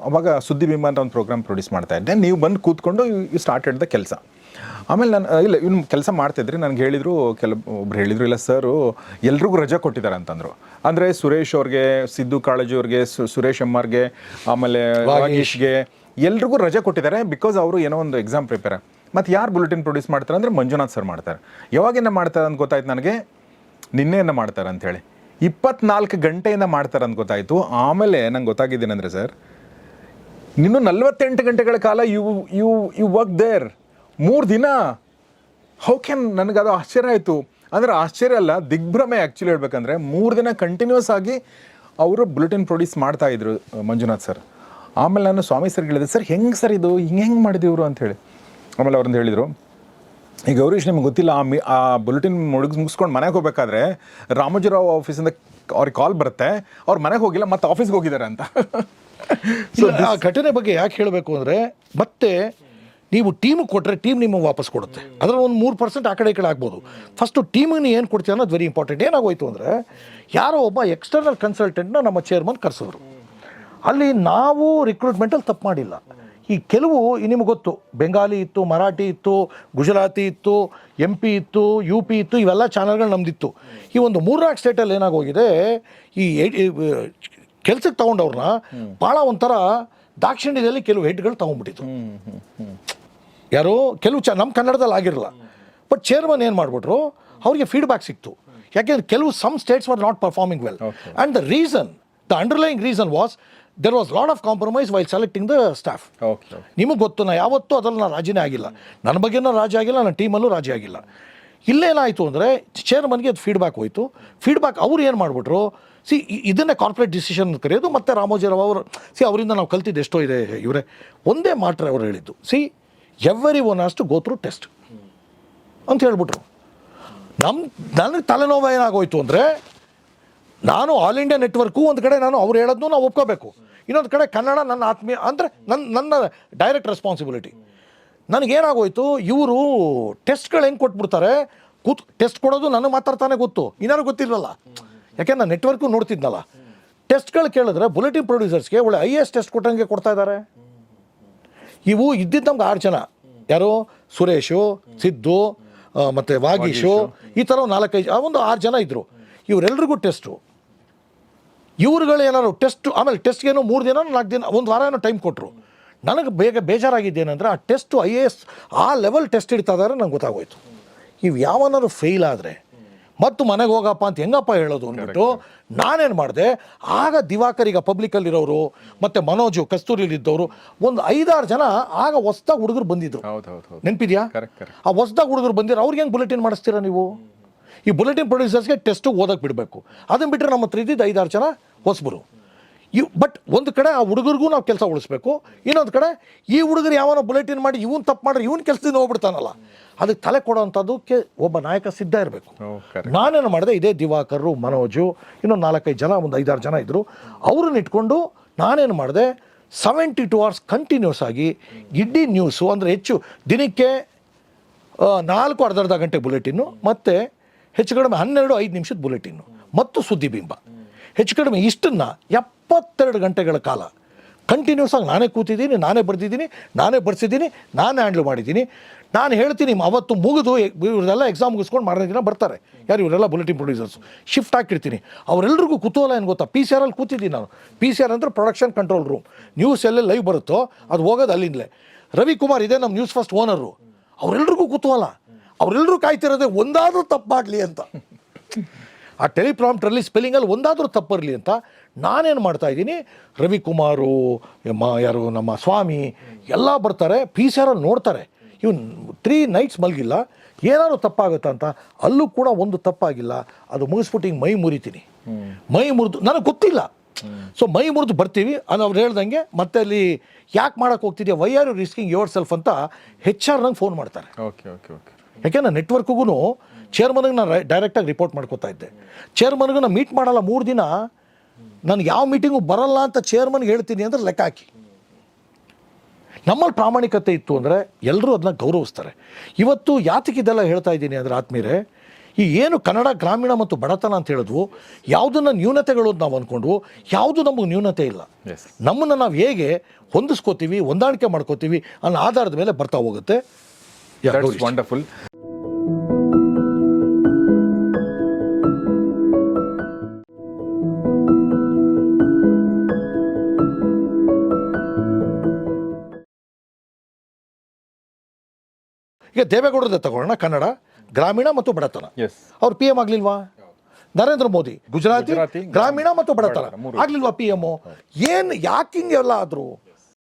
ಅವಾಗ ಸುದ್ದಿ ಬಿಂಬ ಅಂತ ಒಂದು ಪ್ರೋಗ್ರಾಮ್ ಪ್ರೊಡ್ಯೂಸ್ ಮಾಡ್ತಾ ಇದ್ದೆ. ನೀವು ಬಂದು ಕೂತ್ಕೊಂಡು ಯು ಸ್ಟಾರ್ಟೆಡ್ ದ ಕೆಲಸ. ಆಮೇಲೆ ನಾನು ಇಲ್ಲ ಇವ್ನು ಕೆಲಸ ಮಾಡ್ತಿದ್ರಿ, ನನಗೆ ಹೇಳಿದರು, ಒಬ್ರು ಹೇಳಿದರು, ಇಲ್ಲ ಸರು ಎಲ್ರಿಗೂ ರಜಾ ಕೊಟ್ಟಿದ್ದಾರೆ ಅಂತಂದರು. ಅಂದರೆ ಸುರೇಶ್ ಅವ್ರಿಗೆ, ಸಿದ್ದು ಕಾಳಜಿ ಅವ್ರಿಗೆ, ಸುರೇಶ್ ಎಮ್ಮಾರ್ಗೆ, ಆಮೇಲೆ ವಾಗೀಶ್ಗೆ, ಎಲ್ರಿಗೂ ರಜೆ ಕೊಟ್ಟಿದ್ದಾರೆ. ಬಿಕಾಸ್ ಅವರು ಏನೋ ಒಂದು ಎಕ್ಸಾಮ್ ಪ್ರಿಪೇರ್. ಮತ್ತು ಯಾರು ಬುಲೆಟಿನ್ ಪ್ರೊಡ್ಯೂಸ್ ಮಾಡ್ತಾರೆ ಅಂದರೆ ಮಂಜುನಾಥ್ ಸರ್ ಮಾಡ್ತಾರೆ. ಯಾವಾಗಿಂದ ಮಾಡ್ತಾರೆ ಅಂತ ಗೊತ್ತಾಯ್ತು ನನಗೆ, ನಿನ್ನೆಯಿಂದ ಮಾಡ್ತಾರೆ ಅಂಥೇಳಿ. 24 ಗಂಟೆಯಿಂದ ಮಾಡ್ತಾರೆ ಅಂತ ಗೊತ್ತಾಯಿತು. ಆಮೇಲೆ ನಂಗೆ ಗೊತ್ತಾಗಿದ್ದೇನೆಂದರೆ ಸರ್, ನೀನು 48 ಗಂಟೆಗಳ ಕಾಲ ಯು ವರ್ಕ್ ದೇರ್ 3 ದಿನ. ಹೌ ಕ್ಯಾನ್, ನನಗದು ಆಶ್ಚರ್ಯ ಆಯಿತು. ಅಂದರೆ ಆಶ್ಚರ್ಯ ಅಲ್ಲ, ದಿಗ್ಭ್ರಮೆ ಆ್ಯಕ್ಚುಲಿ ಹೇಳ್ಬೇಕಂದ್ರೆ. 3 ದಿನ ಕಂಟಿನ್ಯೂಸ್ ಆಗಿ ಅವರು ಬುಲೆಟಿನ್ ಪ್ರೊಡ್ಯೂಸ್ ಮಾಡ್ತಾಯಿದ್ರು ಮಂಜುನಾಥ್ ಸರ್. ಆಮೇಲೆ ನಾನು ಸ್ವಾಮಿ ಸರ್ಗೆ ಹೇಳಿದೆ, ಸರ್ ಹೆಂಗೆ ಸರ್ ಇದು ಹೆಂಗೆ ಮಾಡಿದಿವ್ರು ಅಂತ ಹೇಳಿ. ಆಮೇಲೆ ಅವ್ರನ್ನ ಹೇಳಿದರು, ಈ ಗೌರೀಶ್ ನಿಮ್ಗೆ ಗೊತ್ತಿಲ್ಲ, ಆ ಬುಲೆಟಿನ್ ಮುಗಿಸ್ಕೊಂಡು ಮನೆಗೆ ಹೋಗ್ಬೇಕಾದ್ರೆ ರಾಮೋಜಿರಾವ್ ಆಫೀಸಿಂದ ಅವ್ರಿಗೆ ಕಾಲ್ ಬರುತ್ತೆ, ಅವ್ರು ಮನೆಗೆ ಹೋಗಿಲ್ಲ ಮತ್ತೆ ಆಫೀಸ್ಗೆ ಹೋಗಿದ್ದಾರೆ ಅಂತ. ಸೊ ಆ ಘಟನೆ ಬಗ್ಗೆ ಯಾಕೆ ಹೇಳಬೇಕು ಅಂದರೆ, ಮತ್ತೆ ನೀವು ಟೀಮಿಗೆ ಕೊಟ್ಟರೆ ಟೀಮ್ ನಿಮಗೆ ವಾಪಸ್ ಕೊಡುತ್ತೆ. ಅದರಲ್ಲಿ ಒಂದು 3% ಆ ಕಡೆ ಈ ಕಡೆ ಆಗ್ಬೋದು. ಫಸ್ಟು ಟೀಮಿಗೆ ಏನು ಕೊಡ್ತೀವಿ ಅನ್ನೋದು ವೆರಿ ಇಂಪಾರ್ಟೆಂಟ್. ಏನಾಗೋಯ್ತು ಅಂದರೆ, ಯಾರೋ ಒಬ್ಬ ಎಕ್ಸ್ಟರ್ನಲ್ ಕನ್ಸಲ್ಟೆಂಟ್ನ ನಮ್ಮ ಚೇರ್ಮನ್ ಕರೆಸಿದ್ರು. ಅಲ್ಲಿ ನಾವು ರಿಕ್ರೂಟ್ಮೆಂಟಲ್ಲಿ ತಪ್ಪು ಮಾಡಿಲ್ಲ. ಈ ಕೆಲವು ನಿಮಗೆ ಗೊತ್ತು, ಬೆಂಗಾಲಿ ಇತ್ತು, ಮರಾಠಿ ಇತ್ತು, ಗುಜರಾತಿ ಇತ್ತು, MP ಇತ್ತು, UP ಇತ್ತು, ಇವೆಲ್ಲ ಚಾನಲ್ಗಳು ನಮ್ದಿತ್ತು. ಈ ಒಂದು 3-4 ಸ್ಟೇಟಲ್ಲಿ ಏನಾಗೋಗಿದೆ, ಈ ಕೆಲ್ಸಕ್ಕೆ ತೊಗೊಂಡವ್ರನ್ನ ಭಾಳ ಒಂಥರ ದಾಕ್ಷಿಣ್ಯದಲ್ಲಿ ಕೆಲವು ಹೆಡ್ಗಳು ತೊಗೊಂಡ್ಬಿಟ್ಟಿತ್ತು. ಯಾರೋ ಕೆಲವು ನಮ್ಮ ಕನ್ನಡದಲ್ಲಿ ಆಗಿರಲ್ಲ. ಬಟ್ ಚೇರ್ಮನ್ ಏನು ಮಾಡಿಬಿಟ್ರು, ಅವ್ರಿಗೆ ಫೀಡ್ಬ್ಯಾಕ್ ಸಿಕ್ತು. ಯಾಕೆಂದರೆ ಕೆಲವು some states were not performing well. And the underlying reason was there was lot of compromise while selecting the staff. ನಿಮಗೆ ಗೊತ್ತು, ನಾ ಯಾವತ್ತೂ ಅದರಲ್ಲಿ ನಾನು ರಾಜಿನೇ ಆಗಿಲ್ಲ. ನನ್ನ ಬಗ್ಗೆನೂ ರಾಜಿ ಆಗಿಲ್ಲ, ನನ್ನ ಟೀಮಲ್ಲೂ ರಾಜಿ ಆಗಿಲ್ಲ. ಇಲ್ಲೇನಾಯಿತು ಅಂದರೆ, ಚೇರ್ಮನ್ಗೆ ಅದು ಫೀಡ್ಬ್ಯಾಕ್ ಹೋಯಿತು. ಫೀಡ್ಬ್ಯಾಕ್ ಅವ್ರು ಏನು ಮಾಡಿಬಿಟ್ರು, ಇದನ್ನೇ ಕಾರ್ಪೊರೇಟ್ ಡಿಸಿಷನ್ ಕರೆಯೋದು. ಮತ್ತು ರಾಮೋಜಿರಾವ್ ಅವರು ಅವರಿಂದ ನಾವು ಕಲ್ತಿದ್ದು ಎಷ್ಟೋ ಇದೆ. ಇವರೇ ಒಂದೇ ಮಾತ್ರ ಅವ್ರು ಹೇಳಿದ್ದು, every one has to go through test ಅಂತ ಹೇಳ್ಬಿಟ್ರು. ನನಗೆ ತಲೆನೋವು ಏನಾಗೋಯ್ತು ಅಂದರೆ, ನಾನು ಆಲ್ ಇಂಡಿಯಾ ನೆಟ್ವರ್ಕು ಒಂದು ಕಡೆ ನಾನು ಅವ್ರು ಹೇಳೋದನ್ನು ನಾವು ಒಪ್ಕೋಬೇಕು, ಇನ್ನೊಂದು ಕಡೆ ಕನ್ನಡ ನನ್ನ ಆತ್ಮೀಯ ಅಂದರೆ ನನ್ನ ಡೈರೆಕ್ಟ್ ರೆಸ್ಪಾನ್ಸಿಬಿಲಿಟಿ. ನನಗೇನಾಗೋಯ್ತು, ಇವರು ಟೆಸ್ಟ್ಗಳು ಹೆಂಗೆ ಕೊಟ್ಬಿಡ್ತಾರೆ, ಟೆಸ್ಟ್ ಕೊಡೋದು ನನಗೆ ಮಾತಾಡ್ತಾನೆ ಗೊತ್ತು, ಇನ್ನಾರು ಗೊತ್ತಿಲ್ವಲ್ಲ. ಯಾಕೆಂದ್ರೆ ನಾನು ನೆಟ್ವರ್ಕು ನೋಡ್ತಿದ್ನಲ್ಲ. ಟೆಸ್ಟ್ಗಳು ಕೇಳಿದ್ರೆ ಬುಲೆಟಿನ್ ಪ್ರೊಡ್ಯೂಸರ್ಸ್ಗೆ ಒಳ್ಳೆ IAS ಟೆಸ್ಟ್ ಕೊಟ್ಟಂಗೆ ಕೊಡ್ತಾ ಇದ್ದಾರೆ. ಇವು ಇದ್ದಿದ್ದು ನಮ್ಗೆ 6 ಜನ, ಯಾರು ಸುರೇಶು, ಸಿದ್ದು, ಮತ್ತು ವಾಗೀಶು, ಈ ಥರ 4-5 ಒಂದು 6 ಜನ ಇದ್ದರು. ಇವರೆಲ್ರಿಗೂ ಟೆಸ್ಟು. ಇವ್ರುಗಳು ಏನಾದ್ರು ಟೆಸ್ಟು, ಆಮೇಲೆ ಟೆಸ್ಟ್ಗೇನೋ 3 ದಿನ 4 ದಿನ 1 ವಾರ ಏನೋ ಟೈಮ್ ಕೊಟ್ಟರು. ನನಗೆ ಬೇಜಾರಾಗಿದ್ದೇನೆಂದರೆ, ಆ ಟೆಸ್ಟು IAS ಆ ಲೆವೆಲ್ ಟೆಸ್ಟ್ ಇಡ್ತಾ ಇದ್ದಾರೆ ನಂಗೆ ಗೊತ್ತಾಗೋಯ್ತು. ಇವು ಯಾವನಾದ್ರು ಫೇಲ್ ಆದರೆ ಮತ್ತು ಮನೆಗೆ ಹೋಗಪ್ಪ ಅಂತ ಹೆಂಗಪ್ಪ ಹೇಳೋದು ಅಂದ್ಬಿಟ್ಟು ನಾನೇನು ಮಾಡಿದೆ, ಆಗ ದಿವಾಕರಿಗೆ ಪಬ್ಲಿಕಲ್ಲಿರೋರು ಮತ್ತು ಮನೋಜು ಕಸ್ತೂರಿಲಿದ್ದವರು ಒಂದು 5-6 ಜನ ಆಗ ಹೊಸ್ದಾಗಿ ಹುಡುಗರು ಬಂದಿದ್ರು. ನೆನಪಿದೆಯಾ? ಆ ಹೊಸ್ದಾಗಿ ಹುಡುಗರು ಬಂದಿರೋ ಅವ್ರಿಗೆ ಹೆಂಗೆ ಬುಲೆಟಿನ್ ಮಾಡಿಸ್ತೀರಾ ನೀವು? ಈ ಬುಲೆಟಿನ್ ಪ್ರೊಡ್ಯೂಸರ್ಸ್ಗೆ ಟೆಸ್ಟು ಓದಕ್ಕೆ ಬಿಡಬೇಕು. ಅದನ್ನು ಬಿಟ್ಟರೆ ನಮ್ಮ ಹತ್ರ ಇದ್ದಿದ್ದು 5-6 ಜನ ಹೊಸಬರು. ಬಟ್ ಒಂದು ಕಡೆ ಆ ಹುಡುಗರಿಗೂ ನಾವು ಕೆಲಸ ಉಳಿಸ್ಬೇಕು, ಇನ್ನೊಂದು ಕಡೆ ಈ ಹುಡುಗರು ಯಾವನೋ ಬುಲೆಟಿನ್ ಮಾಡಿ ಇವನು ತಪ್ಪು ಮಾಡ್ರೆ ಇವನು ಕೆಲಸದಿಂದ ಹೋಗ್ಬಿಡ್ತಾನಲ್ಲ, ಅದಕ್ಕೆ ತಲೆ ಕೊಡೋವಂಥದ್ದಕ್ಕೆ ಒಬ್ಬ ನಾಯಕ ಸಿದ್ಧ ಇರಬೇಕು. ನಾನೇನು ಮಾಡಿದೆ, ಇದೇ ದಿವಾಕರು, ಮನೋಜು, ಇನ್ನೊಂದು 4-5 ಜನ, ಒಂದು 5-6 ಜನ ಇದ್ದರು. ಅವ್ರನ್ನ ಇಟ್ಕೊಂಡು ನಾನೇನು ಮಾಡಿದೆ, 72 hours ಕಂಟಿನ್ಯೂಸ್ ಆಗಿ ಇಡೀ ನ್ಯೂಸು, ಅಂದರೆ ಹೆಚ್ಚು ದಿನಕ್ಕೆ 4 ಅರ್ಧ ಗಂಟೆ ಬುಲೆಟಿನ್ನು, ಮತ್ತು ಹೆಚ್ಚು ಕಡಿಮೆ 12-5 ನಿಮಿಷದ ಬುಲೆಟಿನ್ನು ಮತ್ತು ಸುದ್ದಿಬಿಂಬ, ಹೆಚ್ಚು ಕಡಿಮೆ ಇಷ್ಟನ್ನು 72 ಗಂಟೆಗಳ ಕಾಲ ಕಂಟಿನ್ಯೂಸ್ ಆಗಿ ನಾನೇ ಕೂತಿದ್ದೀನಿ, ನಾನೇ ಬರೆದಿದ್ದೀನಿ, ನಾನೇ ಬರೆಸಿದ್ದೀನಿ, ನಾನೇ ಹ್ಯಾಂಡ್ಲ್ ಮಾಡಿದ್ದೀನಿ. ನಾನು ಹೇಳ್ತೀನಿ, ಅವತ್ತು ಮುಗಿದು ಇವರೆಲ್ಲ ಎಕ್ಸಾಮ್ ಮುಗಿಸ್ಕೊಂಡು ಮಾರನೇ ದಿನ ಬರ್ತಾರೆ. ಯಾರು ಇವರೆಲ್ಲ ಬುಲೆಟಿನ್ ಪ್ರೊಡ್ಯೂಸರ್ಸು. ಶಿಫ್ಟ್ ಹಾಕಿರ್ತೀನಿ. ಅವರೆಲ್ಲರಿಗೂ ಕುತೂಹಲ ಏನು ಗೊತ್ತಾ, PCR ಕೂತಿದ್ದೀನಿ ನಾನು. PCR ಅಂದರೆ ಪ್ರೊಡಕ್ಷನ್ ಕಂಟ್ರೋಲ್ ರೂಮ್. ನ್ಯೂಸ್ ಎಲ್ಲೆಲ್ಲಿ ಲೈವ್ ಬರುತ್ತೋ ಅದು ಹೋಗೋದು ಅಲ್ಲಿಂದಲೇ. ರವಿಕುಮಾರ್ ಇದೆ ನಮ್ಮ ನ್ಯೂಸ್ ಫಸ್ಟ್ ಓನರು. ಅವರೆಲ್ಲರಿಗೂ ಕುತೂಹಲ, ಅವರೆಲ್ಲರೂ ಕಾಯ್ತಿರೋದೇ ಒಂದಾದರೂ ತಪ್ಪು ಮಾಡಲಿ ಅಂತ. ಆ ಟೆಲಿಪ್ರಾಂಪ್ಟರಲ್ಲಿ ಸ್ಪೆಲ್ಲಿಂಗಲ್ಲಿ ಒಂದಾದರೂ ತಪ್ಪರಲಿ ಅಂತ ನಾನೇನು ಮಾಡ್ತಾಯಿದ್ದೀನಿ, ರವಿಕುಮಾರು, ಯಾರು ನಮ್ಮ ಸ್ವಾಮಿ ಎಲ್ಲ ಬರ್ತಾರೆ, PCR ನೋಡ್ತಾರೆ. ಇವನು 3 nights ಮಲಗಿಲ್ಲ, ಏನಾದ್ರು ತಪ್ಪಾಗುತ್ತಾ ಅಂತ. ಅಲ್ಲೂ ಕೂಡ ಒಂದು ತಪ್ಪಾಗಿಲ್ಲ. ಅದು ಮುಗಿಸ್ಬಿಟ್ಟು ಹಿಂಗೆ ಮೈ ಮುರಿತೀನಿ. ಮೈ ಮುರಿದು ನನಗೆ ಗೊತ್ತಿಲ್ಲ. ಸೊ ಮೈ ಮುರಿದು ಬರ್ತೀವಿ, ಅವ್ರು ಹೇಳ್ದಂಗೆ ಮತ್ತೆ ಅಲ್ಲಿ ಯಾಕೆ ಮಾಡೋಕ್ಕೆ ಹೋಗ್ತಿದ್ಯಾ, why are you risking yourself ಅಂತ HR ನಂಗೆ ಫೋನ್ ಮಾಡ್ತಾರೆ. ಯಾಕೆಂದ್ರೆ ನೆಟ್ವರ್ಕ್ಗೂ ಚೇರ್ಮನ್ಗೆ ನಾನು ಡೈರೆಕ್ಟಾಗಿ ರಿಪೋರ್ಟ್ ಮಾಡ್ಕೋತಾ ಇದ್ದೆ. ಚೇರ್ಮನ್ಗೆ ನಾನು ಮೀಟ್ ಮಾಡಲ್ಲ 3 ದಿನ. ನನಗೆ ಯಾವ ಮೀಟಿಂಗು ಬರಲ್ಲ ಅಂತ ಚೇರ್ಮನ್ಗೆ ಹೇಳ್ತೀನಿ ಅಂದರೆ ಲೆಕ್ಕ ಹಾಕಿ. ನಮ್ಮಲ್ಲಿ ಪ್ರಾಮಾಣಿಕತೆ ಇತ್ತು ಅಂದರೆ ಎಲ್ಲರೂ ಅದನ್ನ ಗೌರವಿಸ್ತಾರೆ. ಇವತ್ತು ಯಾತಕ್ಕೆ ಇದೆಲ್ಲ ಹೇಳ್ತಾ ಇದ್ದೀನಿ ಅಂದರೆ ಆತ್ಮೀಯರೇ, ಈ ಏನು ಕನ್ನಡ ಗ್ರಾಮೀಣ ಮತ್ತು ಬಡತನ ಅಂತ ಹೇಳಿದ್ವು, ಯಾವುದನ್ನು ನ್ಯೂನತೆಗಳು ಅಂತ ನಾವು ಅಂದ್ಕೊಂಡ್ವು, ಯಾವುದು ನಮಗೆ ನ್ಯೂನತೆ ಇಲ್ಲ. ನಮ್ಮನ್ನು ನಾವು ಹೇಗೆ ಹೊಂದಿಸ್ಕೋತೀವಿ, ಹೊಂದಾಣಿಕೆ ಮಾಡ್ಕೋತೀವಿ ಅನ್ನೋ ಆಧಾರದ ಮೇಲೆ ಬರ್ತಾ ಹೋಗುತ್ತೆ. ವಂಡರ್ಫುಲ್. ಈಗ ದೇವೇಗೌಡರದ್ದು ತಗೊಳ್ಳೋಣ, ಕನ್ನಡ ಗ್ರಾಮೀಣ ಮತ್ತು ಬಡತನ. ಅವ್ರು PM ಆಗ್ಲಿಲ್ವಾ? ನರೇಂದ್ರ ಮೋದಿ ಗುಜರಾತಿ ಗ್ರಾಮೀಣ ಮತ್ತು ಬಡತನ ಆಗ್ಲಿಲ್ವಾ PM? ಏನು ಯಾಕಿಂಗ್ ಎಲ್ಲ ಆದ್ರು?